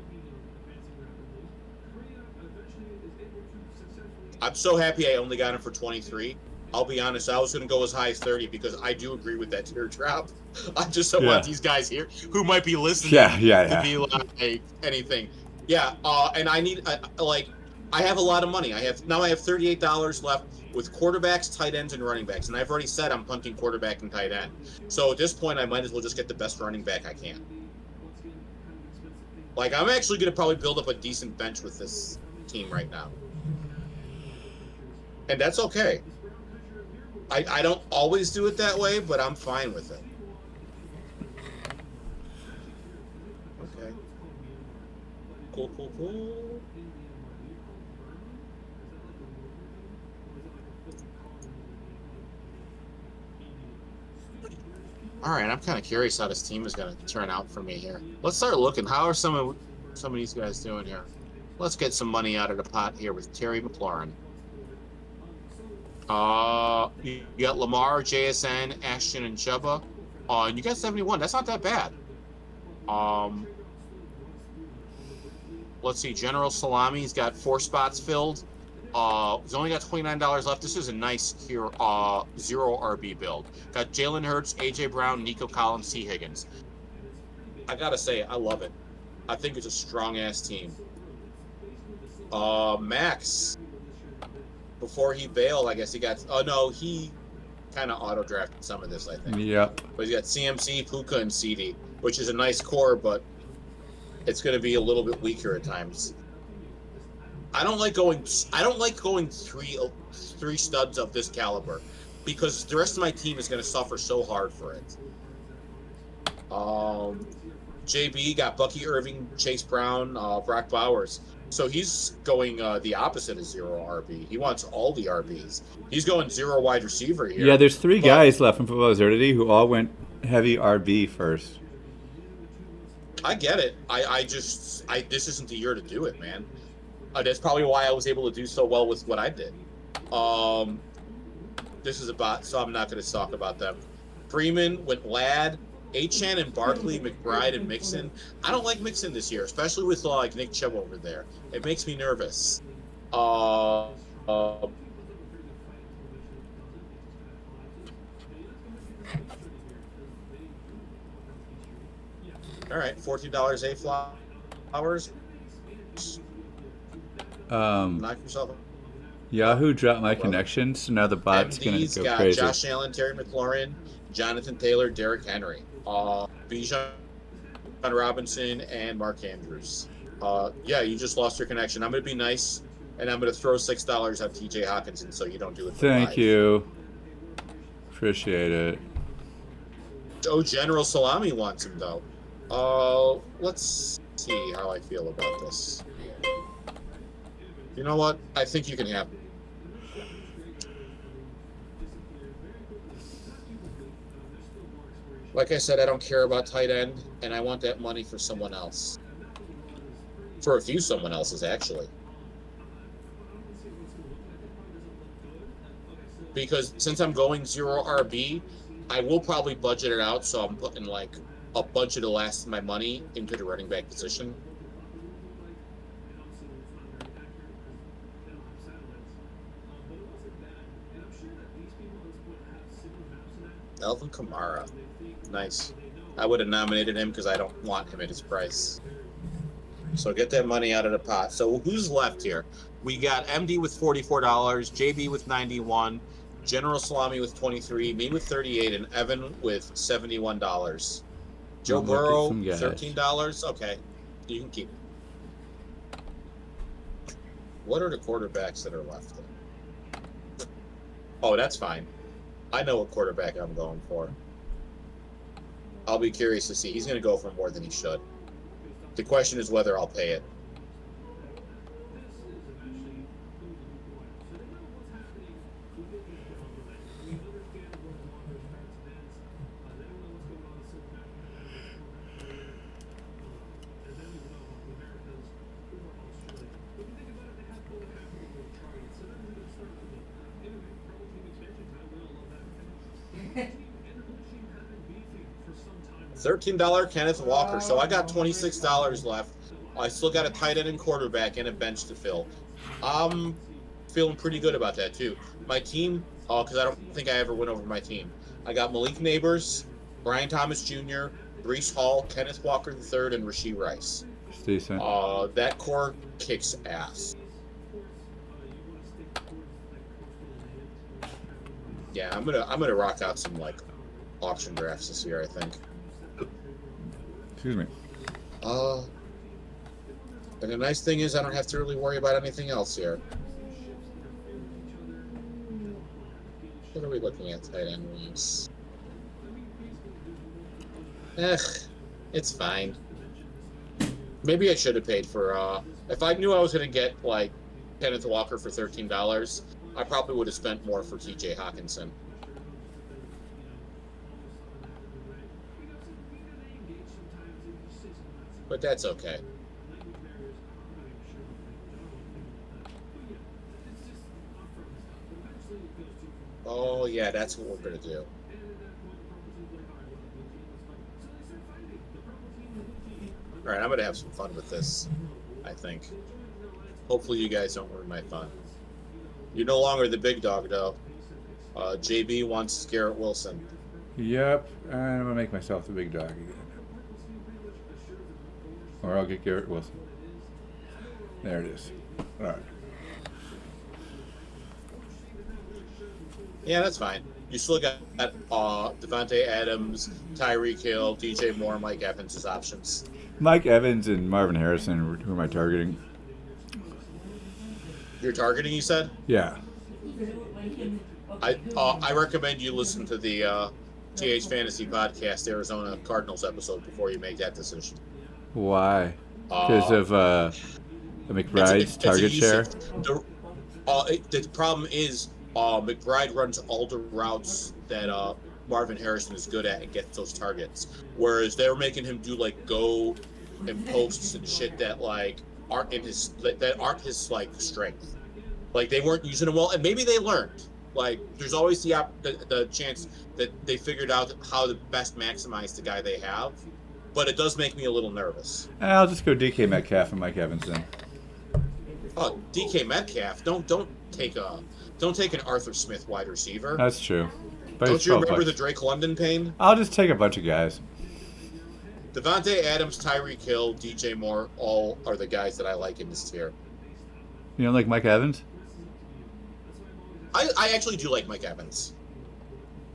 I'm so happy I only got him for 23. I'll be honest, I was going to go as high as 30 because I do agree with that tier drop. I just don't want these guys here who might be listening to be like anything. Yeah, and I need, I have a lot of money. I have $38 left with quarterbacks, tight ends, and running backs. And I've already said I'm punting quarterback and tight end. So at this point, I might as well just get the best running back I can. I'm actually going to probably build up a decent bench with this team right now. And that's okay. I don't always do it that way, but I'm fine with it. Okay. Cool. All right, I'm kind of curious how this team is going to turn out for me here. Let's start looking. How are some of these guys doing here? Let's get some money out of the pot here with Terry McLaurin. You got Lamar, JSN, Ashton, and Chuba. And you got 71. That's not that bad. Let's see. General Salami's got 4 spots filled. He's only got $29 left. This is a nice here 0 RB build. Got Jalen Hurts, AJ Brown, Nico Collins, T. Higgins. I gotta say, I love it. I think it's a strong ass team. Max, before he bailed, I guess he got. Oh no, he kind of auto drafted some of this, I think. Yep. But he's got CMC, Puka, and CD, which is a nice core, but it's going to be a little bit weaker at times. I don't like going three studs of this caliber because the rest of my team is going to suffer so hard for it. JB got Bucky Irving, Chase Brown, Brock Bowers. So he's going the opposite of 0 RB. He wants all the RBs. He's going 0 wide receiver here. Yeah, there's 3 guys left from Football Absurdity who all went heavy RB first. I get it. This isn't the year to do it, man. That's probably why I was able to do so well with what I did. This is a bot, so I'm not going to talk about them. Freeman went Ladd, Achane and Barkley, McBride and Mixon. I don't like Mixon this year, especially with like Nick Chubb over there. It makes me nervous. All right, $14 A flowers. Knock yourself. Yahoo dropped my connection, so now the bot's going to go got crazy. Josh Allen, Terry McLaurin, Jonathan Taylor, Derrick Henry, Bijan Robinson, and Mark Andrews. Yeah, you just lost your connection. I'm going to be nice, and I'm going to throw $6 on TJ Hawkinson so you don't do it for Thank 5. you. Appreciate it. Oh, General Salami wants him, though. Let's see how I feel about this. You know what? I think you can have him. Like I said, I don't care about tight end, and I want that money for someone else. For a few someone else's, actually. Because since I'm going 0 RB, I will probably budget it out, so I'm putting like a bunch of the last of my money into the running back position. Alvin Kamara. Nice. I would have nominated him because I don't want him at his price. So get that money out of the pot. So who's left here? We got MD with $44, JB with 91, General Salami with 23, me with 38, and Evan with $71. Joe Burrow, $13. Okay, you can keep it. What are the quarterbacks that are left? Oh, that's fine. I know what quarterback I'm going for. I'll be curious to see. He's going to go for more than he should. The question is whether I'll pay it. $13 Kenneth Walker. So I got $26 left. I still got a tight end and quarterback and a bench to fill. I'm feeling pretty good about that too. My team, because I don't think I ever went over my team. I got Malik Neighbors, Brian Thomas Jr., Breece Hall, Kenneth Walker III, and Rashee Rice. It's decent. That core kicks ass. Yeah, I'm gonna rock out some like auction drafts this year, I think. Excuse me. And the nice thing is I don't have to really worry about anything else here. What are we looking at, tight end wings? It's fine. Maybe I should have paid for, if I knew I was going to get, like, Kenneth Walker for $13, I probably would have spent more for TJ Hawkinson. but that's okay. Oh yeah, that's what we're gonna do. All right, I'm gonna have some fun with this. I think. Hopefully, you guys don't ruin my fun. You're no longer the big dog, though. JB wants Garrett Wilson. Yep, and I'm gonna make myself the big dog again. Or I'll get Garrett Wilson. There it is. All right. Yeah, that's fine. You still got Devontae Adams, Tyreek Hill, DJ Moore, Mike Evans as options. Mike Evans and Marvin Harrison. Who am I targeting? You're targeting, you said? Yeah. I recommend you listen to the TH Fantasy Podcast Arizona Cardinals episode before you make that decision. Why? Because of McBride's target share? The problem is McBride runs all the routes that Marvin Harrison is good at and gets those targets. Whereas they're making him do like go and posts and shit that like aren't his strength. Like they weren't using him well, and maybe they learned. Like there's always the chance that they figured out how to best maximize the guy they have. But it does make me a little nervous. I'll just go DK Metcalf and Mike Evans then. Oh, DK Metcalf! Don't take an Arthur Smith wide receiver. That's true. But Don't you remember the Drake London pain? I'll just take a bunch of guys. Devontae Adams, Tyreek Hill, DJ Moore, all are the guys that I like in this tier. You don't like Mike Evans? I actually do like Mike Evans.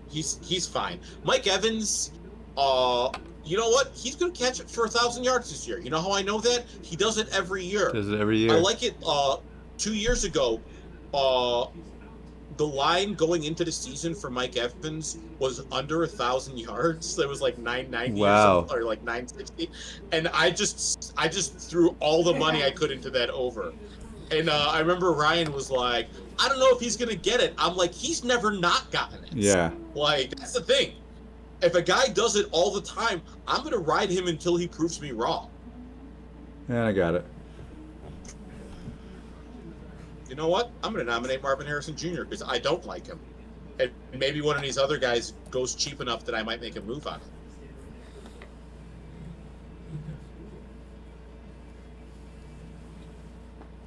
He's fine. Mike Evans, you know what? He's going to catch it for 1,000 yards this year. You know how I know that? He does it every year. Does it every year? I like it. 2 years ago, the line going into the season for Mike Evans was under 1,000 yards. It was like 990 or like 960, and I just threw all the money I could into that over. And I remember Ryan was like, "I don't know if he's gonna get it." I'm like, "He's never not gotten it." Yeah. Like that's the thing. If a guy does it all the time, I'm gonna ride him until he proves me wrong. Yeah, I got it. You know what? I'm going to nominate Marvin Harrison Jr. because I don't like him. And maybe one of these other guys goes cheap enough that I might make a move on him.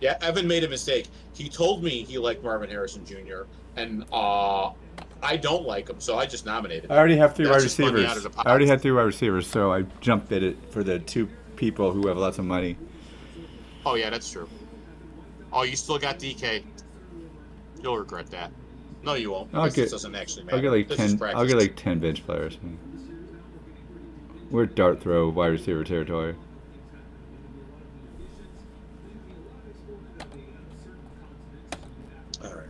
Yeah, Evan made a mistake. He told me he liked Marvin Harrison Jr. and I don't like him, so I just nominated him. I already have three wide That's just money receivers. out of the pot. I already had 3 wide receivers, so I jump bid it for the 2 people who have lots of money. Oh, yeah, that's true. Oh, you still got DK. You'll regret that. No, you won't. This doesn't actually matter. I'll get like This is 10. practice. I'll get like 10 bench players. We're dart throw wide receiver territory. All right.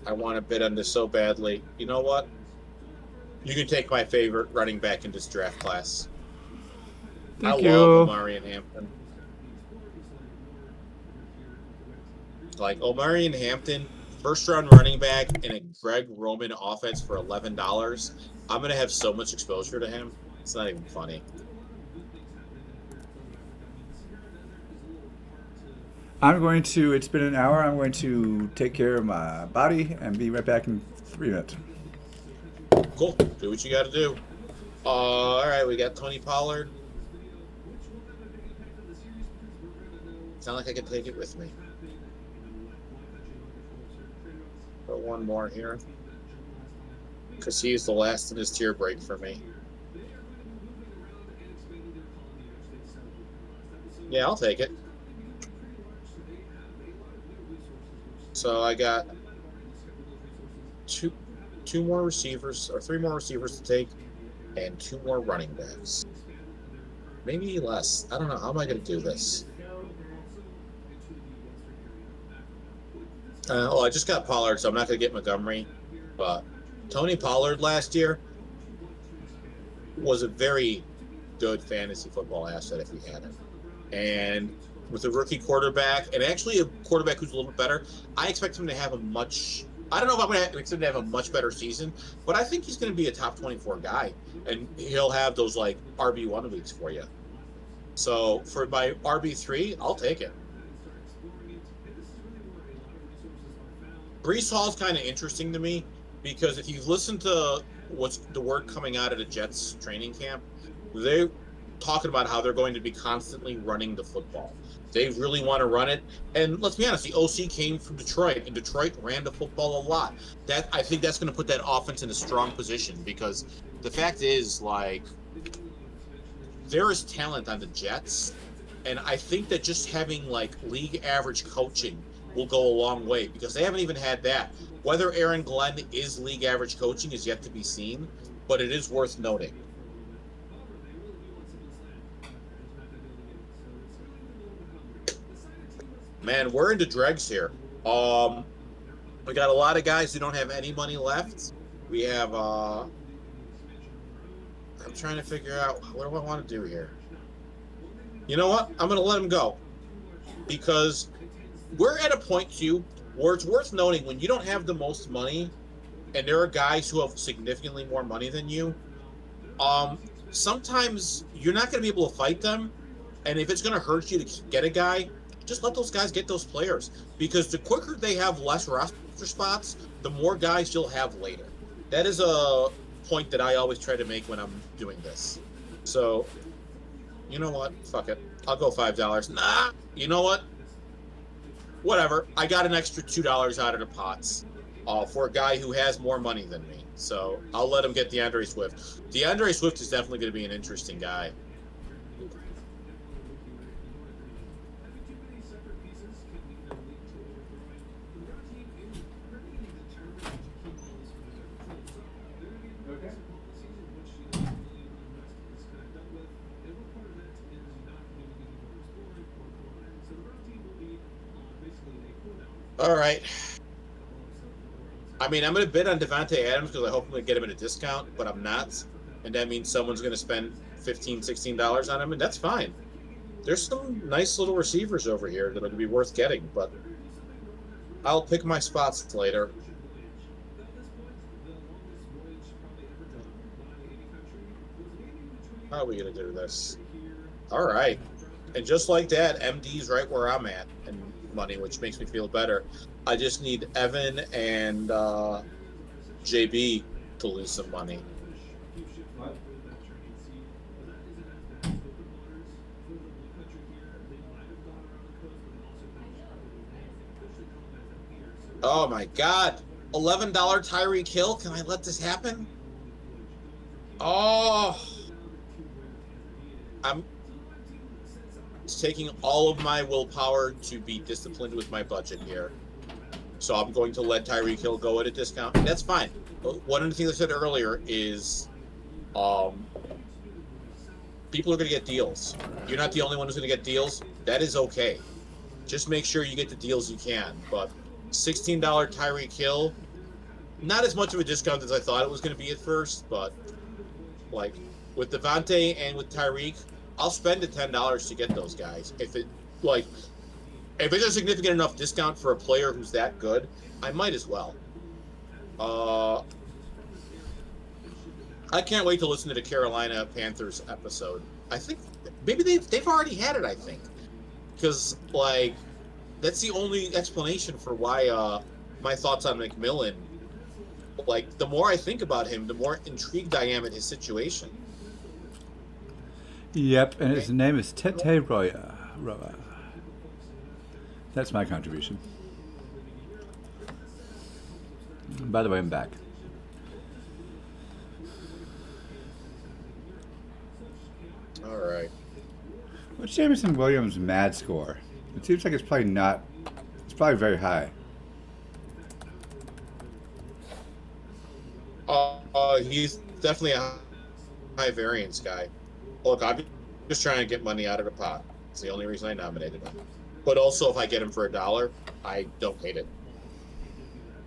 I want to bid on this so badly. You know what? You can take my favorite running back in this draft class. Thank I you. love Omari and Hampton. Like Omari and Hampton, first round running back in a Greg Roman offense for $11. I'm gonna have so much exposure to him. It's not even funny. It's been an hour. I'm going to take care of my body and be right back in 3 minutes. Cool. Do what you got to do. All right, we got Tony Pollard. Sound like I could take it with me. Put one more here. Because he's the last in his tier break for me. Yeah, I'll take it. So I got two more receivers, or 3 more receivers to take, and 2 more running backs. Maybe less. I don't know. How am I going to do this? I just got Pollard, so I'm not going to get Montgomery. But Tony Pollard last year, was a very good fantasy football asset if we had him. And with a rookie quarterback, and actually a quarterback who's a little bit better, I expect him to have a much. I don't know if I'm going to expect him to have a much better season, but I think he's going to be a top 24 guy, and he'll have those like RB1 weeks for you. So for my RB3, I'll take it. Brees Hall's kind of interesting to me because if you listen to what's the word coming out of the Jets training camp, they're talking about how they're going to be constantly running the football. They really want to run it. And let's be honest, the OC came from Detroit, and Detroit ran the football a lot. That I think that's going to put that offense in a strong position because the fact is, like, there is talent on the Jets, and I think that just having, like, league average coaching will go a long way because they haven't even had that. Whether Aaron Glenn is league average coaching is yet to be seen, but it is worth noting. Man, we're into dregs here. We got a lot of guys who don't have any money left. We have I'm trying to figure out what do I want to do here. You know what? I'm going to let him go because we're at a point too where it's worth noting when you don't have the most money and there are guys who have significantly more money than you. Sometimes you're not going to be able to fight them, and if it's going to hurt you to get a guy, just let those guys get those players because the quicker they have less roster spots, the more guys you'll have later. That is a point that I always try to make when I'm doing this. So, you know what? Fuck it. I'll go $5. Nah, you know what? Whatever. I got an extra $2 out of the pots for a guy who has more money than me. So I'll let him get DeAndre Swift. DeAndre Swift is definitely going to be an interesting guy. All right. I mean, I'm going to bid on Devontae Adams because I hope I'm going to get him at a discount, but I'm not. And that means someone's going to spend $15, $16 on him, and that's fine. There's some nice little receivers over here that are going to be worth getting, but I'll pick my spots later. How are we going to do this? All right. And just like that, MD's right where I'm at in money, which makes me feel better. I just need Evan and JB to lose some money. What? Oh my God. $11 Tyreek Hill. Can I let this happen? Oh. It's taking all of my willpower to be disciplined with my budget here. So I'm going to let Tyreek Hill go at a discount. And that's fine. But one of the things I said earlier is people are going to get deals. You're not the only one who's going to get deals. That is okay. Just make sure you get the deals you can. But $16 Tyreek Hill, not as much of a discount as I thought it was going to be at first, but like with Devontae and with Tyreek, I'll spend the $10 to get those guys. If it's a significant enough discount for a player who's that good, I might as well. I can't wait to listen to the Carolina Panthers episode. I think maybe they've already had it, I think. Because, like, that's the only explanation for why my thoughts on McMillan. Like, the more I think about him, the more intrigued I am at his situation. Yep, and his name is Tete Roya. That's my contribution. By the way, I'm back. All right. What's Jameson Williams' MAD score? It seems like it's probably very high. He's definitely a high variance guy. Look, I'm just trying to get money out of the pot. It's the only reason I nominated him. But also, if I get him for $1, I don't hate it.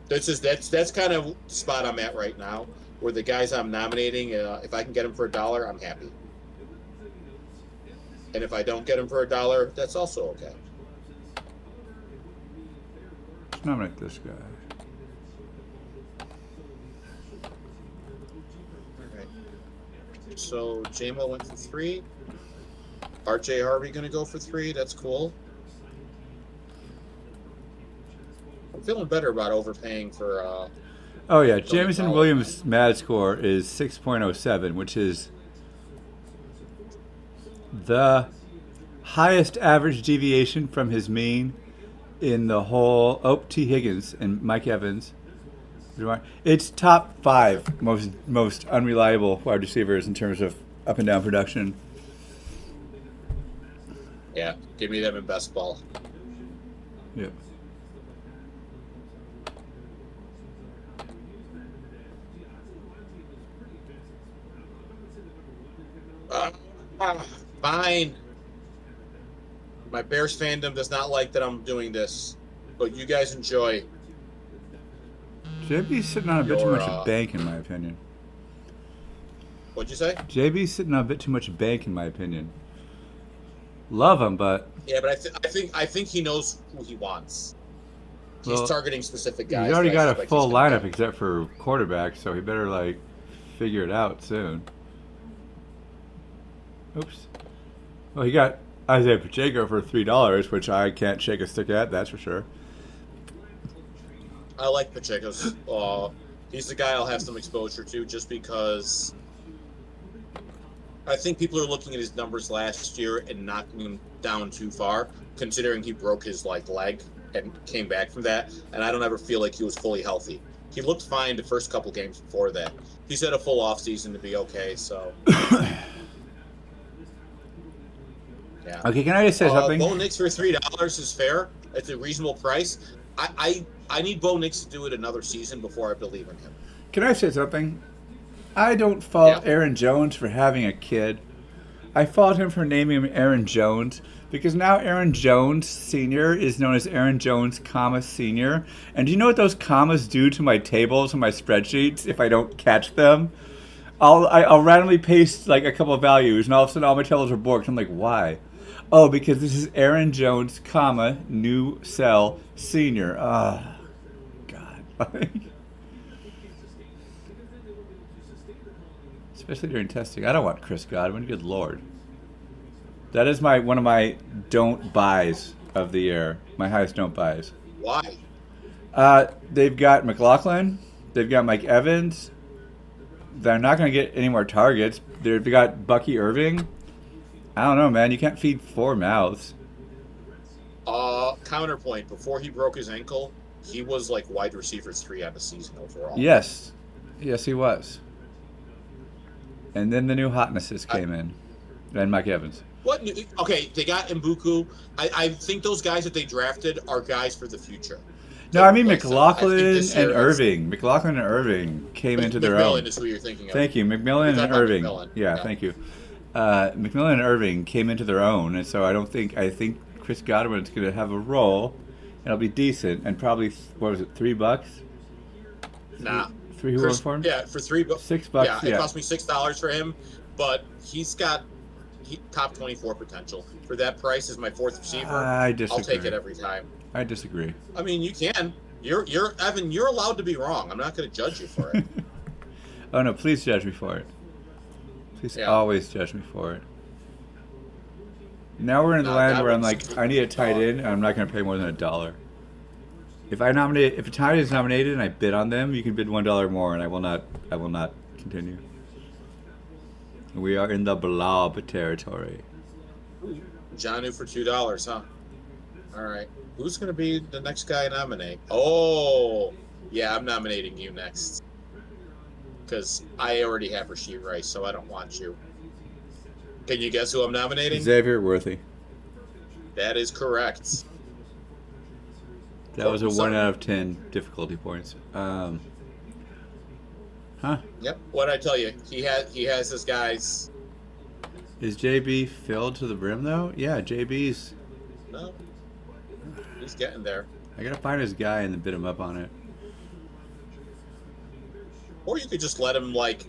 That's kind of the spot I'm at right now. where the guys I'm nominating, if I can get them for $1, I'm happy. And if I don't get them for $1, that's also okay. Let's nominate this guy. All right. So JMO went for 3. RJ Harvey going to go for 3. That's cool. I'm feeling better about overpaying for. Oh yeah, Tony Jameson Fowler. Williams' MAD score is 6.07, which is the highest average deviation from his mean in the whole. Oh, T. Higgins and Mike Evans. It's top 5 most unreliable wide receivers in terms of up and down production. Yeah, give me them in best ball. Yep. Fine. My Bears fandom does not like that I'm doing this, but you guys enjoy. JB's sitting on a bit too Your, much bank, in my opinion. What'd you say? JB's sitting on a bit too much bank, in my opinion. Love him, but Yeah, but I think he knows who he wants. He's Well, targeting specific guys. he's already that I got a suspect full he's gonna lineup get. except for quarterback, so he better figure it out soon. Oops. Well, he got Isaiah Pacheco for $3, which I can't shake a stick at. That's for sure. I like Pacheco's. He's the guy I'll have some exposure to just because I think people are looking at his numbers last year and knocking him down too far, considering he broke his leg and came back from that. And I don't ever feel like he was fully healthy. He looked fine the first couple games before that. He's had a full off season to be okay. So yeah. Okay, can I just say something? Bo Nix for $3 is fair. It's a reasonable price. I need Bo Nix to do it another season before I believe in him. Can I say something? I don't fault Yeah. Aaron Jones for having a kid. I fault him for naming him Aaron Jones because now Aaron Jones Sr. is known as Aaron Jones, Senior. And do you know what those commas do to my tables and my spreadsheets if I don't catch them? I'll randomly paste a couple of values, and all of a sudden all my tables are booked. I'm like, why? Oh, because this is Aaron Jones, new cell, Senior. God. Especially during testing. I don't want Chris Godwin. Good Lord. That is one of my don't buys of the year. My highest don't buys. Why? They've got McLaughlin. They've got Mike Evans. They're not going to get any more targets. They've got Bucky Irving. I don't know, man. You can't feed 4 mouths. Counterpoint. Before he broke his ankle, he was wide receiver 3 on the season overall. Yes. Yes, he was. And then the new hotnesses came in. And Mike Evans. What? Okay, they got Mbuku. I think those guys that they drafted are guys for the future. No, I mean Like, so I think McLaughlin this year and is- Irving. McLaughlin and Irving came into their own. McMillan is who you're thinking of. Thank you, You're McMillan talking and about Irving. McMillan. Yeah, thank you. McMillan and Irving came into their own, and so I think Chris Godwin's going to have a role, and it'll be decent, and probably what was it, $3? Nah. Three who went for him? Yeah, for $3. $6. Yeah, it Yeah. cost me $6 for him, but he's got top 24 potential. For that price as my 4th receiver, I I'll disagree. take it every time. I disagree. I mean, you can. You're Evan. You're allowed to be wrong. I'm not going to judge you for it. Oh no! Please judge me for it. Please Yeah. always judge me for it. Now we're in the No, land that where I'm was- I need a tight end, and I'm not going to pay more than $1. If a tight end is nominated and I bid on them, you can bid $1 more, and I will not continue. We are in the blob territory. Jonnu for $2, huh? All right. Who's going to be the next guy I nominate? Oh, yeah, I'm nominating you next. Because I already have Rasheed Rice, so I don't want you. Can you guess who I'm nominating? Xavier Worthy. That is correct. That was a Sorry. 1 out of 10 difficulty points. Huh? Yep. What'd I tell you? He has his guys. Is JB filled to the brim though? Yeah, JB's. No. He's getting there. I gotta find his guy and then bid him up on it. Or you could just let him like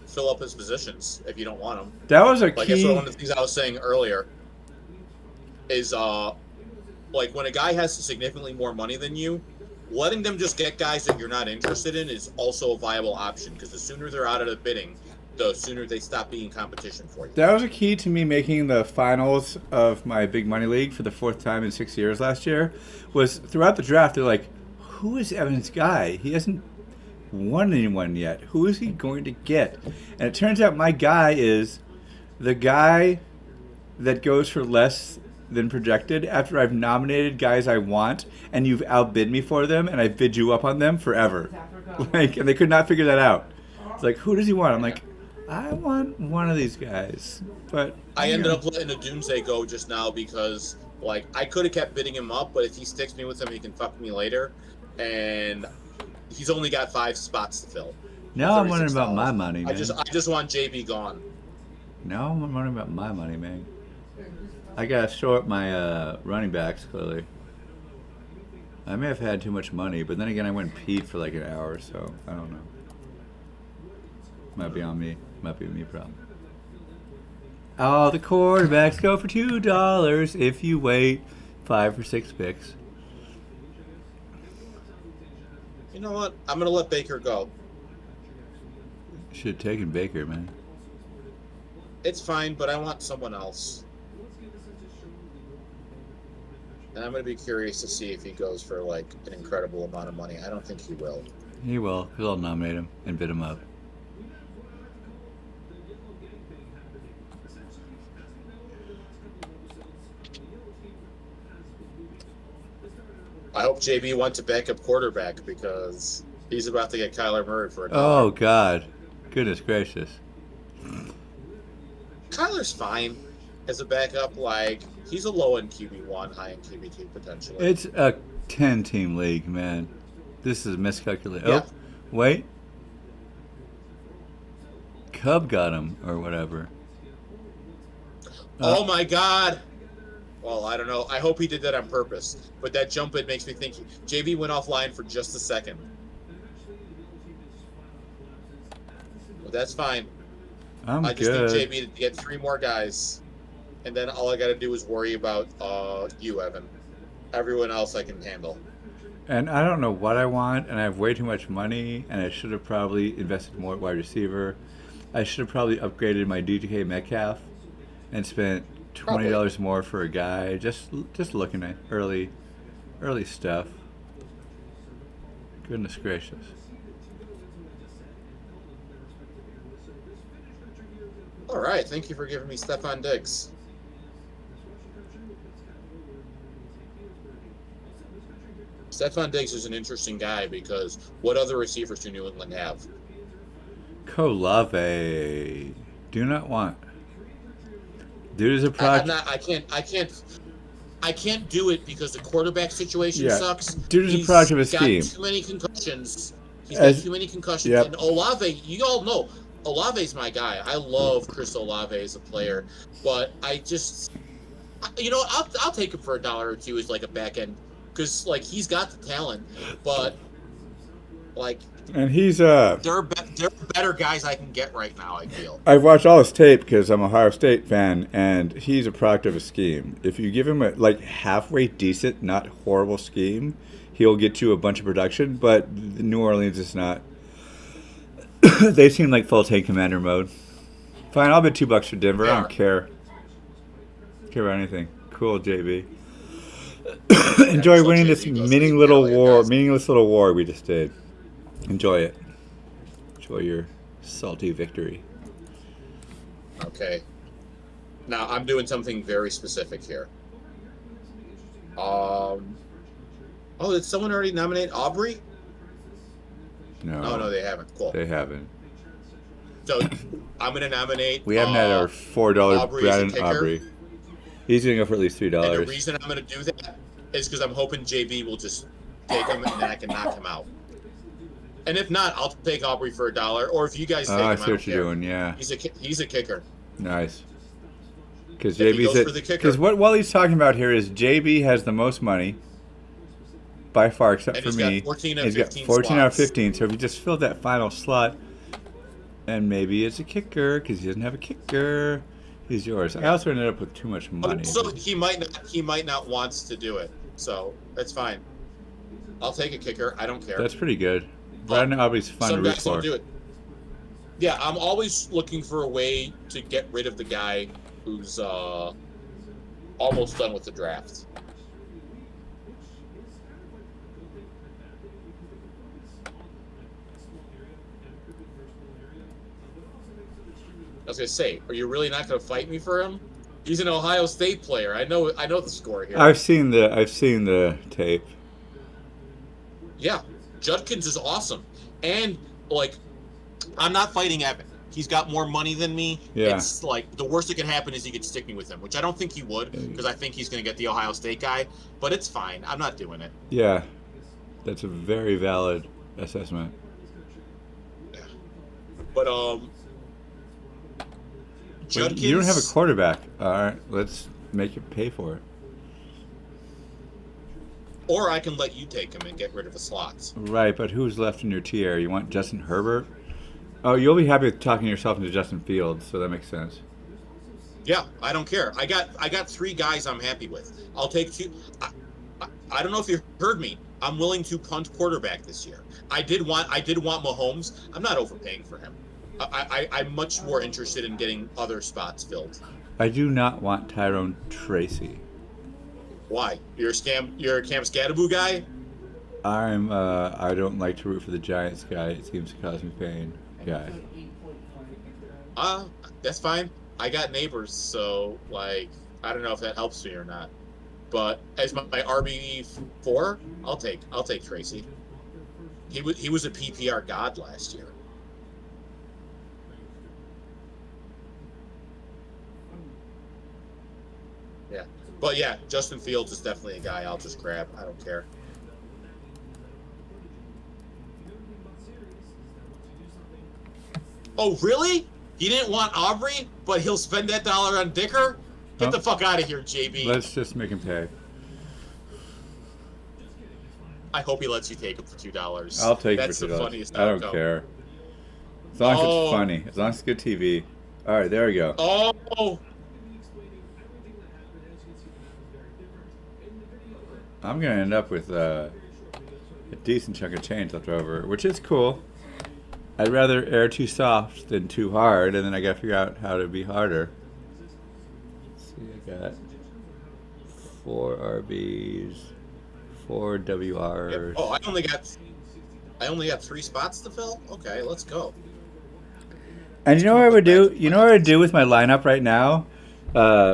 fill up his positions if you don't want him. That was a Like that's key. one of the things I was saying earlier. Is like when a guy has significantly more money than you, letting them just get guys that you're not interested in is also a viable option because the sooner they're out of the bidding, the sooner they stop being competition for you. That was a key to me making the finals of my big money league for the fourth time in 6 years last year. Was throughout the draft, they're like, "Who is Evan's guy? He hasn't won anyone yet. Who is he going to get?" And it turns out my guy is the guy that goes for less than projected after I've nominated guys I want and you've outbid me for them and I bid you up on them forever. Like, and they could not figure that out. It's like, who does he want? I'm like, I want one of these guys. But I ended up letting a Doomsday go just now because like I could have kept bidding him up, but if he sticks me with him, he can fuck me later. And he's only got 5 spots to fill. now I'm wondering about my money, man. I just want JB gone. Now I'm wondering about my money, man. I gotta short my running backs, clearly. I may have had too much money, but then again, I went and peed for like an hour, so I don't know. Might be on me. Might be a me problem. All the quarterbacks go for $2 if you wait 5 or 6 picks. You know what? I'm gonna let Baker go. Should have taken Baker, man. It's fine, but I want someone else. And I'm going to be curious to see if he goes for, like, an incredible amount of money. I don't think he will. He will, because I'll nominate him and bid him up. I hope JB wants a backup quarterback because he's about to get Kyler Murray for a $1. Oh, God. Goodness gracious. Kyler's fine as a backup. Like, he's a low-end QB1, high-end QB2 potentially. It's a 10-team league, man. This is miscalculated. Yeah. Oh, wait. Cub got him, or whatever. Oh, my God. Well, I don't know. I hope he did that on purpose. But that jump in makes me think JB went offline for just a second. But that's fine. I just good. need JB to get 3 more guys. And then all I got to do is worry about you, Evan. Everyone else I can handle. And I don't know what I want, and I have way too much money, and I should have probably invested more at wide receiver. I should have probably upgraded my DK Metcalf and spent $20 more for a guy. Just looking at early stuff. Goodness gracious. All right. Thank you for giving me Stephon Diggs. Stephon Diggs is an interesting guy because what other receivers do New England have? Kolave. Do not want. Dude is a project. I can't do it because the quarterback situation sucks. Dude is a project of a scheme. He's got too many concussions. Yep. And Olave, you all know, Olave's my guy. I love Chris Olave as a player, but I just, I'll take him for $1 or $2 as like a back end because like he's got the talent, but like. And he's There are better guys I can get right now, I feel. I've watched all his tape because I'm a Ohio State fan, and he's a product of a scheme. If you give him a halfway decent, not horrible scheme, he'll get you a bunch of production. But New Orleans is not. They seem like full tank commander mode. Fine, I'll bet $2 for Denver. I don't care. Care about anything. Cool, JB. Enjoy winning this meaningless little war we just did. Enjoy it. Enjoy your salty victory. Okay. Now I'm doing something very specific here. Did someone already nominate Aubrey? No. Oh, no, they haven't. Cool. They haven't. So I'm going to nominate. We haven't had our $4 Brandon Aubrey. He's going to go for at least $3. And the reason I'm going to do that is because I'm hoping JB will just take him and then I can knock him out. And if not, I'll take Aubrey for $1. Or if you guys take him, I see what you're doing. Yeah, he's a kicker. Nice. Because JB's because what Wally's talking about here is JB has the most money, by far, except And for he's me. got 14 And of he's got 15 14 out of slots. 15. So if you just fill that final slot, and maybe it's a kicker because he doesn't have a kicker, he's yours. I Yeah. also ended up with too much money. So he might not want to do it. So that's fine. I'll take a kicker. I don't care. That's pretty good. But Brandon Aubrey's fun to some root guys for. don't do it. Yeah, I'm always looking for a way to get rid of the guy who's almost done with the draft. I was gonna say, are you really not gonna fight me for him? He's an Ohio State player. I know the score here. I've seen the tape. Yeah, Judkins is awesome, and like, I'm not fighting Evan. He's got more money than me. Yeah. It's like the worst that could happen is he could stick me with him, which I don't think he would, because I think he's going to get the Ohio State guy. But it's fine. I'm not doing it. Yeah, that's a very valid assessment. Yeah. But Judkins. You don't have a quarterback. All right, let's make you pay for it. Or I can let you take him and get rid of the slots. Right, but who's left in your tier? You want Justin Herbert? Oh, you'll be happy with talking yourself into Justin Fields, so that makes sense. Yeah, I don't care. I got 3 guys I'm happy with. I'll take 2. I don't know if you heard me. I'm willing to punt quarterback this year. I did want Mahomes. I'm not overpaying for him. I'm much more interested in getting other spots filled. I do not want Tyrone Tracy. Why? You're a Cam Scadaboo guy? I don't like to root for the Giants guy. It seems to cause me pain. Guy. That's fine. I got neighbors, so like I don't know if that helps me or not. But as my RB4, I'll take Tracy. He was a PPR god last year. Yeah. But yeah, Justin Fields is definitely a guy I'll just grab. I don't care. Oh, really? He didn't want Aubrey, but he'll spend that dollar on Dicker? Get the fuck out of here, JB. Let's just make him pay. I hope he lets you take him for $2. I'll take That's it for $2. the funniest I don't outcome. care. As long as it's funny. As long as it's good TV. All right, there we go. Oh! I'm going to end up with a decent chunk of change left over, which is cool. I'd rather air too soft than too hard, and then I got to figure out how to be harder. Let's see, I got 4 RBs, 4 WRs. Yep. Oh, I only got 3 spots to fill? Okay, let's go. And you know what I would do? You know what I would do with my lineup right now,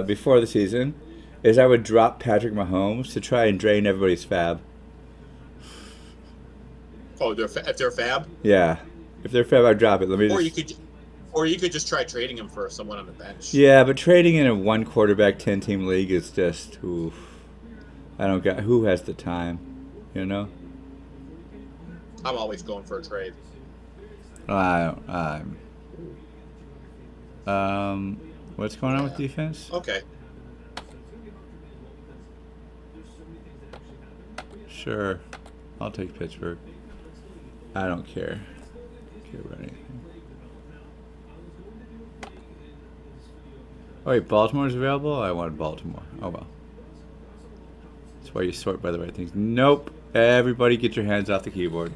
before the season, is I would drop Patrick Mahomes to try and drain everybody's fab. Oh, if they're fab? Yeah. If they're fab, I'd drop it. Or you could just try trading him for someone on the bench. Yeah, but trading in a 1 quarterback 10-team league is just oof. I don't got who has the time, you know? I'm always going for a trade. What's going on with defense? Okay. Sure. I'll take Pittsburgh. I don't care. Care about anything. Oh wait, Baltimore's available? I wanted Baltimore. Oh well. That's why you sort by the right things. Nope. Everybody get your hands off the keyboard.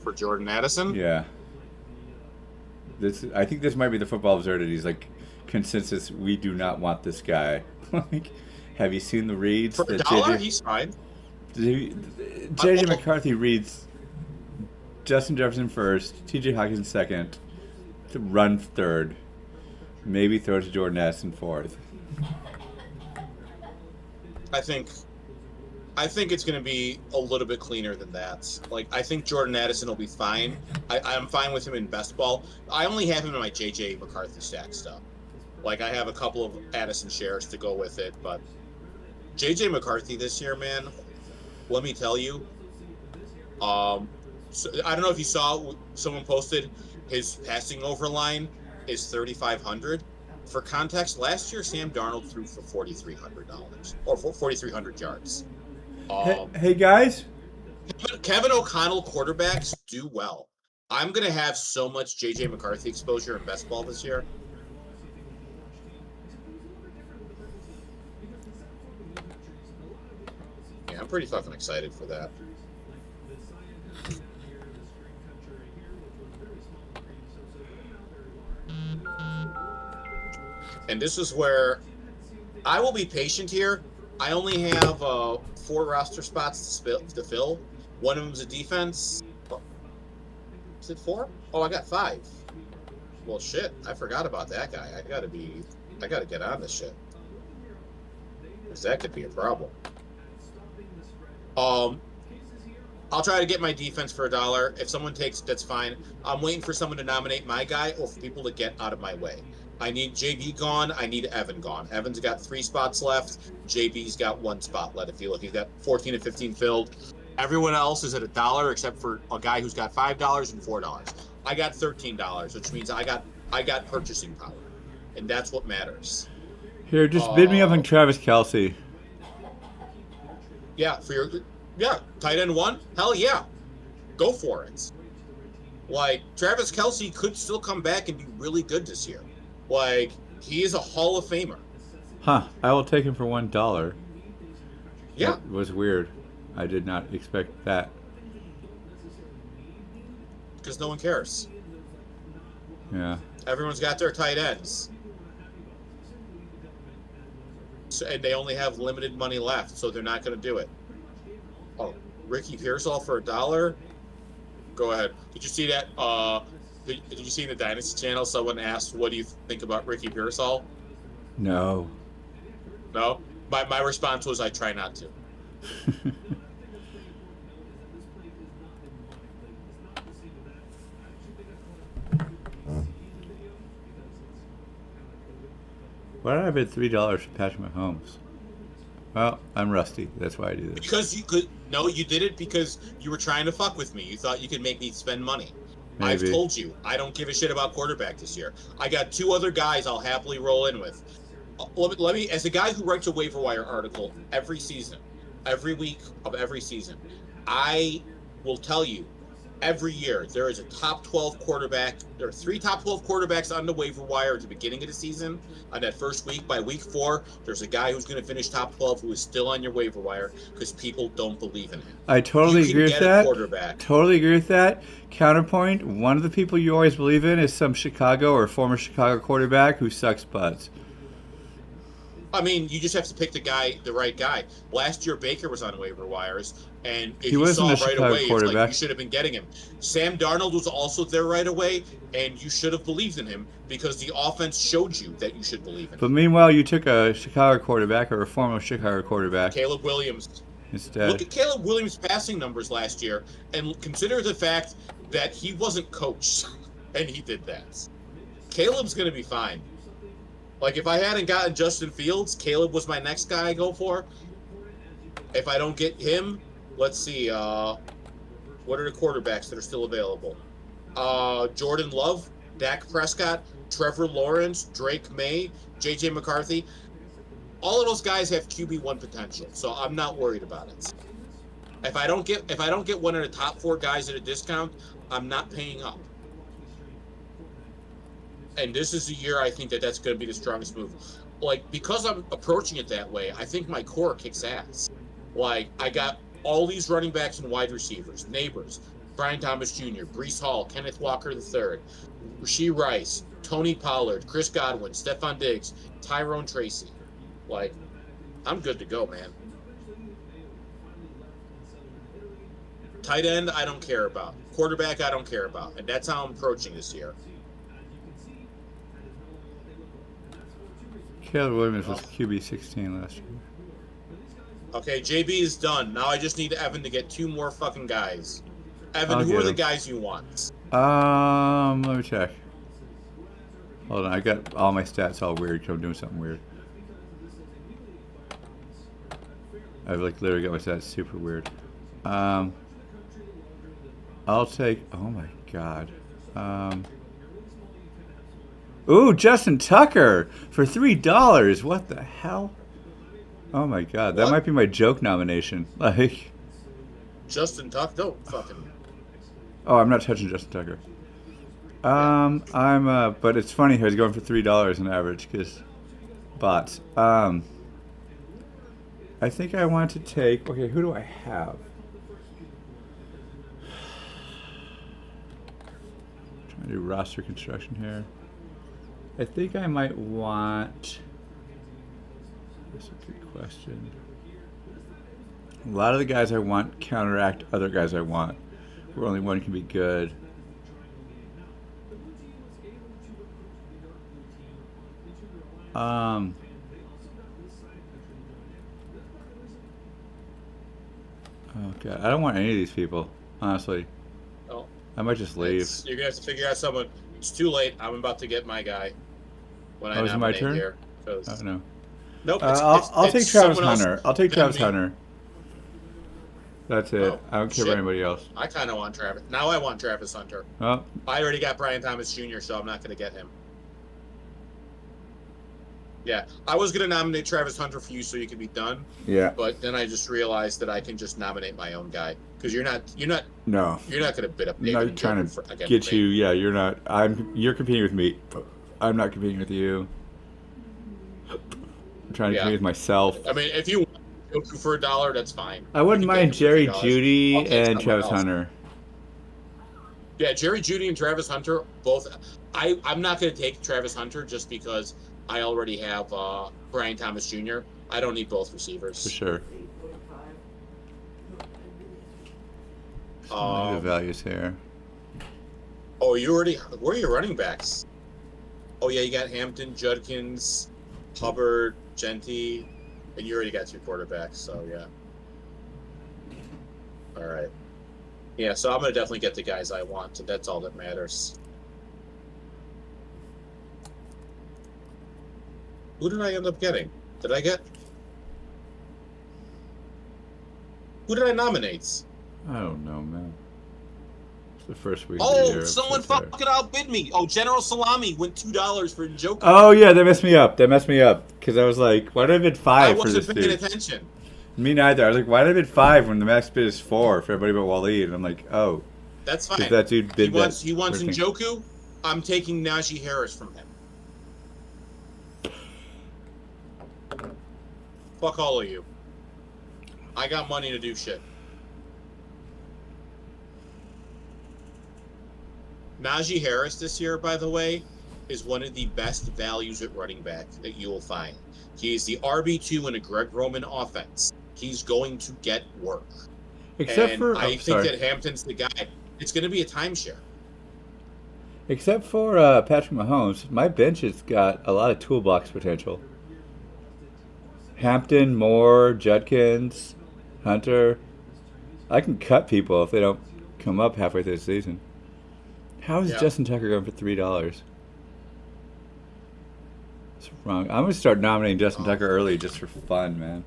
For Jordan Addison? Yeah. I think this might be the football absurdities, like consensus, we do not want this guy. Like, have you seen the reads? For $1, he's fine. JJ McCarthy reads Justin Jefferson first, TJ Hawkins second, to run third, maybe throw to Jordan Addison fourth. I think it's going to be a little bit cleaner than that. Like, I think Jordan Addison will be fine. I'm fine with him in best ball. I only have him in my JJ McCarthy stack stuff. Like, I have a couple of Addison shares to go with it, but JJ McCarthy this year, man, let me tell you. So, I don't know if you saw, someone posted his passing over line is 3,500. For context, last year Sam Darnold threw for $4,300 or for 4,300 yards. Hey guys. Kevin O'Connell quarterbacks do well. I'm gonna have so much JJ McCarthy exposure in best ball this year. Yeah, I'm pretty fucking excited for that. And this is where I will be patient here. I only have 4 roster spots to fill. One of them's a defense. Is it 4? Oh, I got 5. Well, shit, I forgot about that guy. I gotta get on this shit. Because that could be a problem. I'll try to get my defense for $1. If someone takes, that's fine. I'm waiting for someone to nominate my guy or for people to get out of my way. I need JB gone. I need Evan gone. Evan's got 3 spots left. JB's got 1 spot left. If you look, he's got 14 and 15 filled. Everyone else is at $1 except for a guy who's got $5 and $4. I got $13, which means I got purchasing power, and that's what matters. Here, just bid me up on Travis Kelce. Yeah, tight end 1. Hell yeah, go for it. Like Travis Kelce could still come back and be really good this year. Like he is a Hall of Famer. Huh? I will take him for $1. Yeah, that was weird. I did not expect that. Because no one cares. Yeah. Everyone's got their tight ends. So, and they only have limited money left, so they're not going to do it. Oh, Ricky Pearsall for $1? Go ahead. Did you see that? Did you see in the Dynasty channel someone asked, what do you think about Ricky Pearsall? No. No? My response was, I try not to. Why did I bid $3 for Patrick Mahomes? Well, I'm rusty. That's why I do this. Because you could. No, you did it because you were trying to fuck with me. You thought you could make me spend money. Maybe. I've told you, I don't give a shit about quarterback this year. I got 2 other guys I'll happily roll in with. Let me, as a guy who writes a waiver wire article every season, every week of every season, I will tell you, every year there is a top 12 quarterback. There are 3 top 12 quarterbacks on the waiver wire at the beginning of the season. On that first week, by week 4, there's a guy who's going to finish top 12 who is still on your waiver wire because people don't believe in him. I totally agree with that. Quarterback. Totally agree with that. Counterpoint: one of the people you always believe in is some Chicago or former Chicago quarterback who sucks butts. I mean, you just have to pick the right guy. Last year, Baker was on waiver wires, and if you saw right away, it's like you should have been getting him. Sam Darnold was also there right away, and you should have believed in him because the offense showed you that you should believe in him. But meanwhile, you took a Chicago quarterback or a former Chicago quarterback. Caleb Williams. Instead. Look at Caleb Williams' passing numbers last year, and consider the fact that he wasn't coached, and he did that. Caleb's going to be fine. Like, if I hadn't gotten Justin Fields, Caleb was my next guy I go for. If I don't get him, let's see. What are the quarterbacks that are still available? Jordan Love, Dak Prescott, Trevor Lawrence, Drake May, J.J. McCarthy. All of those guys have QB1 potential, so I'm not worried about it. If I don't get one of the top 4 guys at a discount, I'm not paying up. And this is the year I think that's going to be the strongest move. Like, because I'm approaching it that way, I think my core kicks ass. Like, I got all these running backs and wide receivers, Neighbors, Brian Thomas Jr., Breece Hall, Kenneth Walker III, Rashee Rice, Tony Pollard, Chris Godwin, Stephon Diggs, Tyrone Tracy. Like, I'm good to go, man. Tight end, I don't care about. Quarterback, I don't care about. And that's how I'm approaching this year. Caleb Williams was QB 16 last year. Okay, JB is done. Now I just need Evan to get 2 more fucking guys. Evan, I'll who are the him. guys you want? Let me check. Hold on, I got all my stats all weird because I'm doing something weird. I've like literally got my stats super weird. I'll take. Oh my god. Ooh, Justin Tucker for $3. What the hell? Oh my god, that What? might be my joke nomination. Like, Justin Tuck? No, fucking. oh, I'm not touching Justin Tucker. Yeah. But it's funny how he's going for $3 on average because bots. I think I want to take. Okay, who do I have? Trying to do roster construction here. I think I might want. That's a good question. A lot of the guys I want counteract other guys I want, where only one can be good. Oh god, I don't want any of these people. Honestly, Oh, I might just leave. you're gonna have to figure out someone. It's too late. I'm about to get my guy when I Oh, is it my nominate turn? here. 'Cause- Oh no. Nope. I'll take it's Travis someone else Hunter. I'll take than Travis me. Hunter. That's it. Oh, I don't care shit. about anybody else. I kind of want Travis. Now I want Travis Hunter. Oh, I already got Brian Thomas Jr., so I'm not going to get him. Yeah, I was going to nominate Travis Hunter for you so you could be done, yeah. but then I just realized that I can just nominate my own guy because you're not No. going to bid up. I'm not trying to get you. Yeah, you're not. You're competing with me. I'm not competing with you. I'm trying to compete with myself. I mean, if you want to go for $1, that's fine. I wouldn't You can mind get Jerry him for $3. Jeudy I'll take and someone Travis else. Hunter. Yeah, Jerry Jeudy and Travis Hunter both. I'm not going to take Travis Hunter just because I already have Brian Thomas Jr. I don't need both receivers. For sure. Look at the values here. Oh, you already. Where are your running backs? Oh yeah, you got Hampton, Judkins, Hubbard, Genty, and you already got 2 quarterbacks. So yeah. All right. Yeah, so I'm gonna definitely get the guys I want. So that's all that matters. Who did I end up getting? Did I get? Who did I nominate? I don't know, man. It's the first week of the year. Oh, someone fucking outbid me. Oh, General Salami went $2 for Njoku. Oh yeah, that messed me up. Because I was like, why did I bid 5 for this wasn't paying dude? attention. Me neither. I was like, why did I bid 5 when the max bid is 4 for everybody but Waleed? And I'm like, oh, That's fine. because that dude bid that. He wants first thing. Njoku. I'm taking Najee Harris from him. Fuck all of you. I got money to do shit. Najee Harris this year, by the way, is one of the best values at running back that you will find. He is the RB2 in a Greg Roman offense. He's going to get work. Except for I think that Hampton's the guy. It's going to be a timeshare. Except for Patrick Mahomes, my bench has got a lot of toolbox potential. Hampton, Moore, Judkins, Hunter. I can cut people if they don't come up halfway through the season. How is Justin Tucker going for $3? It's wrong. I'm gonna start nominating Justin Tucker early just for fun, man.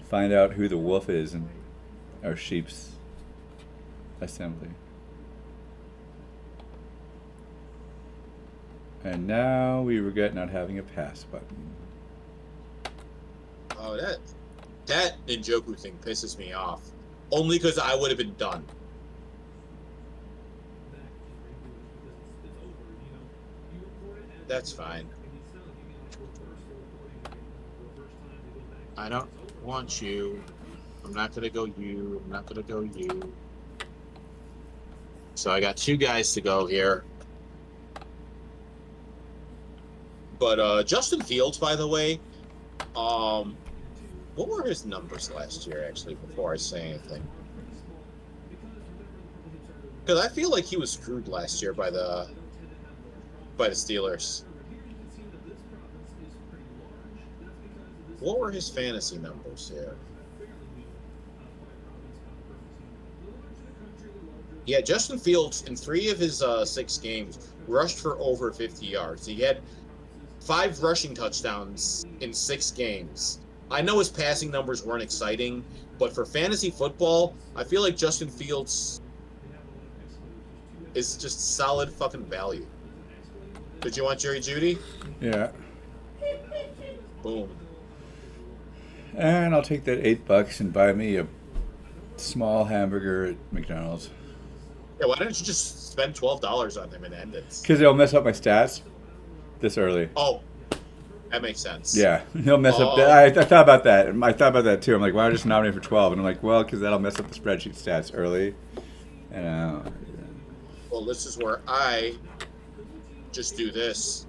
Find out who the wolf is in our sheep's assembly. And now we regret not having a pass button. Oh, that Njoku thing pisses me off. Only because I would have been done. That's fine. I don't want you. I'm not going to go you. I'm not going to go you. So I got 2 guys to go here. But Justin Fields, by the way, what were his numbers last year, actually, before I say anything? Because I feel like he was screwed last year by the Steelers. What were his fantasy numbers here? Yeah, Justin Fields, in 3 of his 6 games, rushed for over 50 yards. He had 5 rushing touchdowns in 6 games. I know his passing numbers weren't exciting, but for fantasy football, I feel like Justin Fields is just solid fucking value. Did you want Jerry Jeudy? Yeah. Boom. And I'll take that $8 and buy me a small hamburger at McDonald's. Yeah, why don't you just spend $12 on them and end it? Because it'll mess up my stats this early. Oh, that makes sense. Yeah, he'll mess up. Oh. I thought about that. I thought about that too. I'm like, why don't I just nominate for 12? And I'm like, well, because that'll mess up the spreadsheet stats early. And Well, this is where I just do this.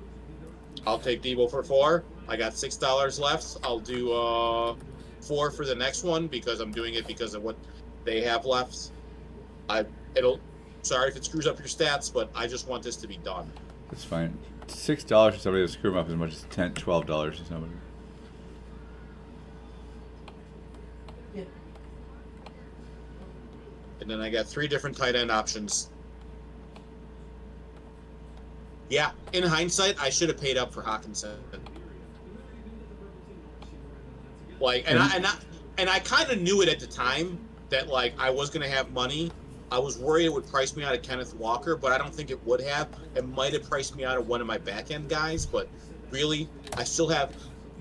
I'll take Debo for 4. I got $6 left. I'll do 4 for the next one because I'm doing it because of what they have left. Sorry if it screws up your stats, but I just want this to be done. that's fine. $6 for somebody to screw them up as much as $10, $12 for somebody. And then I got 3 different tight end options. Yeah, in hindsight, I should have paid up for Hawkinson. Like, and I kind of knew it at the time that like I was gonna have money. I was worried it would price me out of Kenneth Walker, but I don't think it would have. It might have priced me out of one of my back end guys, but really, I still have,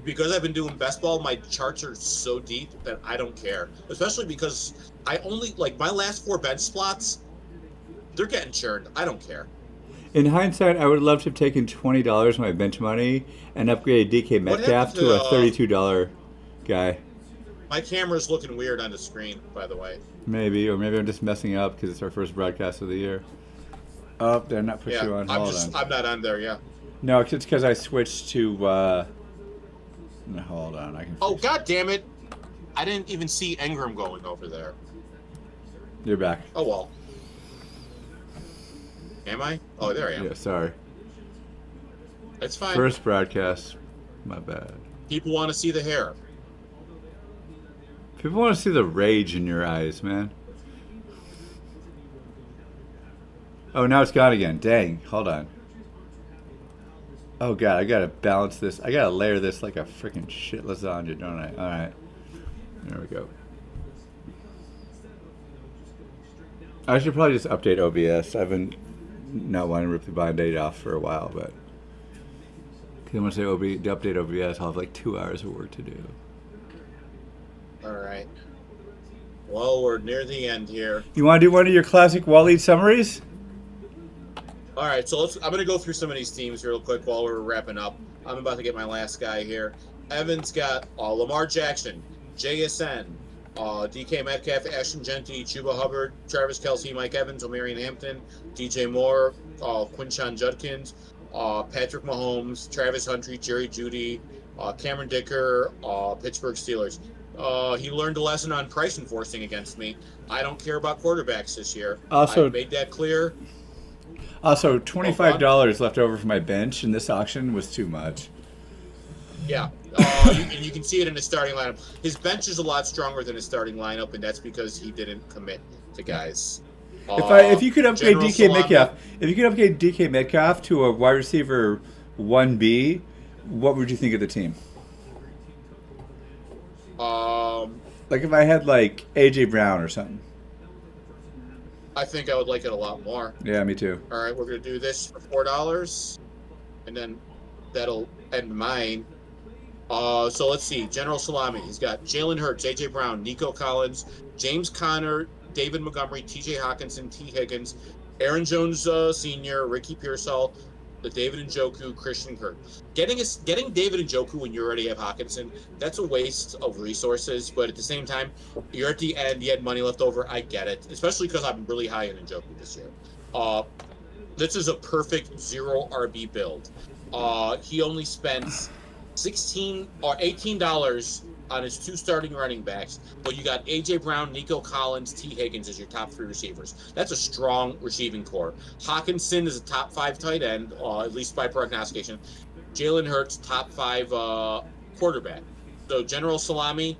because I've been doing best ball. My charts are so deep that I don't care, especially because I only like my last 4 bench slots. They're getting churned. I don't care. In hindsight, I would love to have taken $20 of my bench money and upgraded DK Metcalf to a $32 guy. My camera's looking weird on the screen, by the way. Maybe, or maybe I'm just messing up because it's our first broadcast of the year. Oh, they're not put you on. Hold on. I'm not on there. Yeah. No, it's because I switched to. Hold on, I can. Oh God damn it! I didn't even see Engram going over there. You're back. Oh well. Am I? Oh, there I am. Yeah, sorry. It's fine. First broadcast. My bad. People want to see the hair. People want to see the rage in your eyes, man. Oh, now it's gone again. Dang. Hold on. Oh, God. I got to balance this. I got to layer this like a freaking shit lasagna, don't I? All right. There we go. I should probably just update OBS. I've been not wanting to rip the Band-Aid off for a while, but... Because once I update OBS, I'll have like 2 hours of work to do. All right. Well, we're near the end here. You want to do one of your classic Waleed summaries? All right, so I'm going to go through some of these teams real quick while we're wrapping up. I'm about to get my last guy here. Evan's got Lamar Jackson, JSN, DK Metcalf, Ashton Genty, Chuba Hubbard, Travis Kelce, Mike Evans, O'Marion Hampton, DJ Moore, Quinshawn Judkins, Patrick Mahomes, Travis Huntley, Jerry Jeudy, Cameron Dicker, Pittsburgh Steelers. He learned a lesson on price enforcing against me. I don't care about quarterbacks this year. Also, I made that clear. Also, $25 left over for my bench, and this auction was too much. Yeah, and you can see it in his starting lineup. His bench is a lot stronger than his starting lineup, and that's because he didn't commit to guys. If you could upgrade General DK Salami- Metcalf, if you could upgrade DK Metcalf to a wide receiver 1B, what would you think of the team? Like if I had like AJ Brown or something. I think I would like it a lot more. Yeah, me too. All right, we're gonna do this for $4, and then that'll end mine. So let's see. General Salami. He's got Jalen Hurts, AJ Brown, Nico Collins, James Conner, David Montgomery, T.J. Hawkinson, T. Higgins, Aaron Jones Sr., Ricky Pearsall, the David Njoku, Christian Kirk. Getting David Njoku when you already have Hawkinson, that's a waste of resources. But at the same time, you're at the end. You had money left over. I get it, especially because I'm really high in Njoku this year. This is a perfect 0 RB build. He only spends $16 or $18 on his 2 starting running backs, but you got AJ Brown, Nico Collins, T. Higgins as your top 3 receivers. That's a strong receiving core. Hawkinson is a top 5 tight end, at least by prognostication. Jalen Hurts, top 5 quarterback. So General Salami,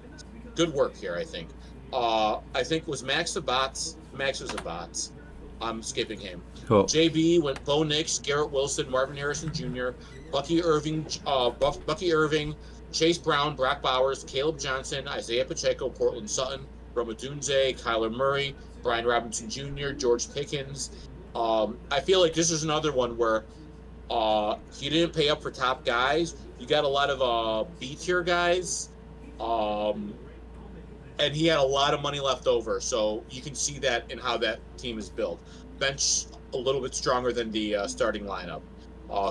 good work here, I think. I think was Max a bots. Max was a bots. I'm skipping him. Cool. JB went Bo Nix, Garrett Wilson, Marvin Harrison Jr., Bucky Irving, Chase Brown, Brock Bowers, Caleb Johnson, Isaiah Pacheco, Cortland Sutton, Romadunze, Kyler Murray, Brian Robinson Jr., George Pickens. I feel like this is another one where he didn't pay up for top guys. You got a lot of B-tier guys. Um, and he had a lot of money left over, so you can see that in how that team is built. Bench a little bit stronger than the starting lineup.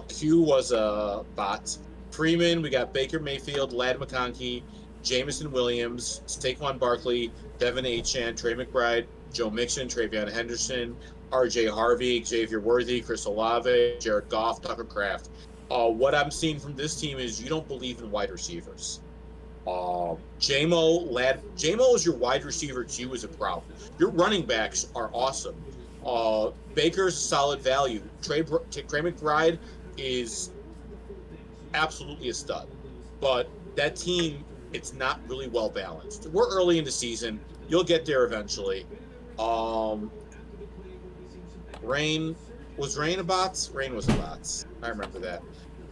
Q was a bot. Freeman, we got Baker Mayfield, Lad McConkey, Jamison Williams, Saquon Barkley, Devin Achane, Trey McBride, Joe Mixon, Travion Henderson, R.J. Harvey, Xavier Worthy, Chris Olave, Jared Goff, Tucker Kraft. What I'm seeing from this team is you don't believe in wide receivers. JMO is your wide receiver too is a problem. Your running backs are awesome. Baker's solid value. Trey McBride is absolutely a stud, but that team, it's not really well balanced. We're early in the season. You'll get there eventually. Rain a bots? Rain was a bots. I remember that.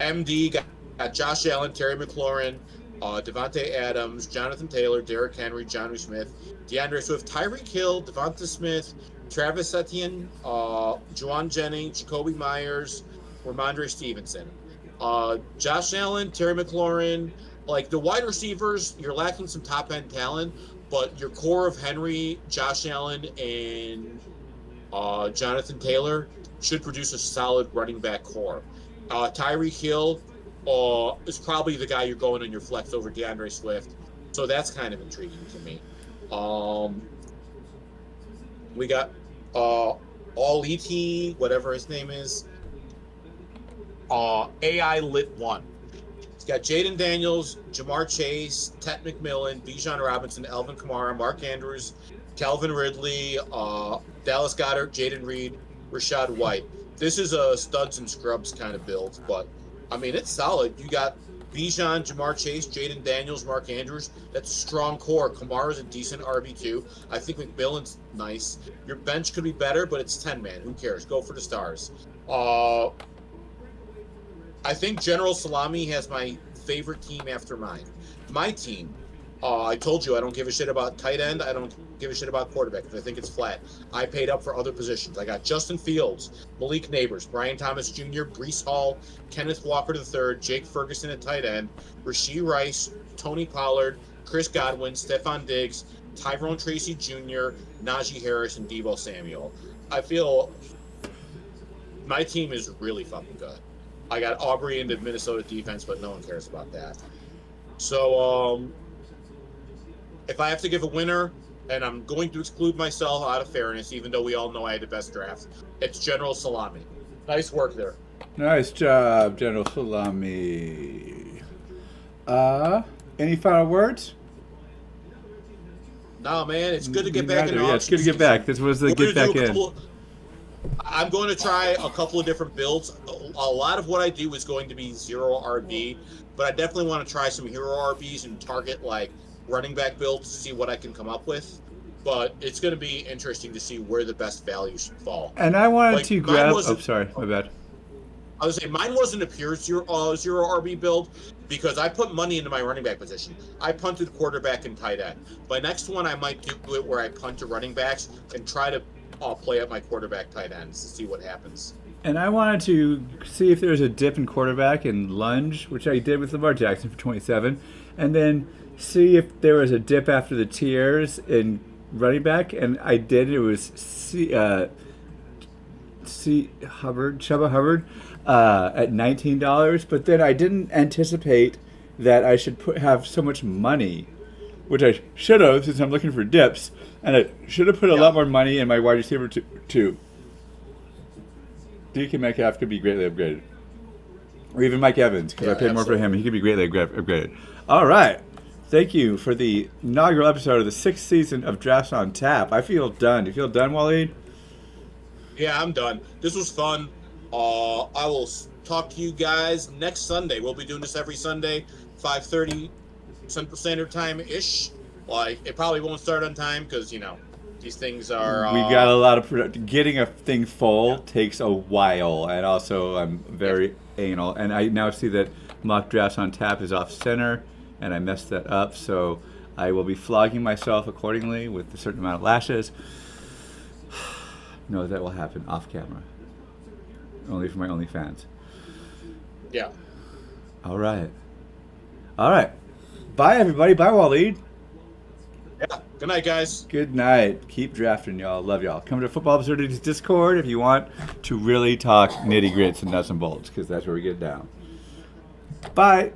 MD got Josh Allen, Terry McLaurin, Devontae Adams, Jonathan Taylor, Derrick Henry, Jonnu Smith, DeAndre Swift, Tyreek Hill, Devonta Smith, Travis Etienne, Juwan Jennings, Jacoby Myers, Ramondre Stevenson. Josh Allen, Terry McLaurin, like the wide receivers, you're lacking some top-end talent, but your core of Henry, Josh Allen, and Jonathan Taylor should produce a solid running back core. Tyreek Hill is probably the guy you're going on your flex over DeAndre Swift. So that's kind of intriguing to me. We got All ET, whatever his name is. AI Lit 1. It's got Jaden Daniels, Jamar Chase, Tet McMillan, Bijan Robinson, Alvin Kamara, Mark Andrews, Calvin Ridley, Dallas Goedert, Jaden Reed, Rashad White. This is a studs and scrubs kind of build, but I mean, it's solid. You got Bijan, Jamar Chase, Jaden Daniels, Mark Andrews. That's a strong core. Kamara's a decent RB2. I think McMillan's nice. Your bench could be better, but it's 10-man. Who cares? Go for the stars. I think General Salami has my favorite team after mine. My team, I told you I don't give a shit about tight end. I don't give a shit about quarterback because I think it's flat. I paid up for other positions. I got Justin Fields, Malik Neighbors, Brian Thomas Jr., Breece Hall, Kenneth Walker III, Jake Ferguson at tight end, Rashee Rice, Tony Pollard, Chris Godwin, Stephon Diggs, Tyrone Tracy Jr., Najee Harris, and Deebo Samuel. I feel my team is really fucking good. I got Aubrey in the Minnesota defense, but no one cares about that. So, if I have to give a winner, and I'm going to exclude myself out of fairness, even though we all know I had the best draft, it's General Salami. Nice work there. Nice job, General Salami. Any final words? No, man, it's good to get back in the Yeah, it's good to get back. This was the get back in. I'm going to try a couple of different builds. A lot of what I do is going to be zero RB, but I definitely want to try some hero RBs and target like running back builds to see what I can come up with. But it's going to be interesting to see where the best values fall. And I wanted to grab. Oh, sorry, my bad. I was saying mine wasn't a pure zero RB build because I put money into my running back position. I punted quarterback and tight end. My next one, I might do it where I punt to running backs and try to play up my quarterback tight ends to see what happens. And I wanted to see if there was a dip in quarterback and lunge, which I did with Lamar Jackson for 27, and then see if there was a dip after the tiers in running back, and I did. It was Chuba Hubbard at $19, but then I didn't anticipate that I should have so much money, which I should have since I'm looking for dips, and I should have put a lot more money in my wide receiver too. DK Metcalf could be greatly upgraded. Or even Mike Evans, because I paid more for him. He could be greatly upgraded. All right. Thank you for the inaugural episode of the 6th season of Drafts on Tap. I feel done. Do you feel done, Waleed? Yeah, I'm done. This was fun. I will talk to you guys next Sunday. We'll be doing this every Sunday, 5:30 Central Standard Time-ish. Like, it probably won't start on time because, these things are... we got a lot of... Getting a thing full takes a while, and also I'm very anal. And I now see that Mock Drafts on Tap is off-center, and I messed that up, so I will be flogging myself accordingly with a certain amount of lashes. No, that will happen off-camera. Only for my OnlyFans. Yeah. All right. Bye, everybody. Bye, Waleed. Yeah. Good night, guys. Good night. Keep drafting, y'all. Love y'all. Come to Football Absurdities Discord if you want to really talk nitty grits and nuts and bolts, because that's where we get down. Bye.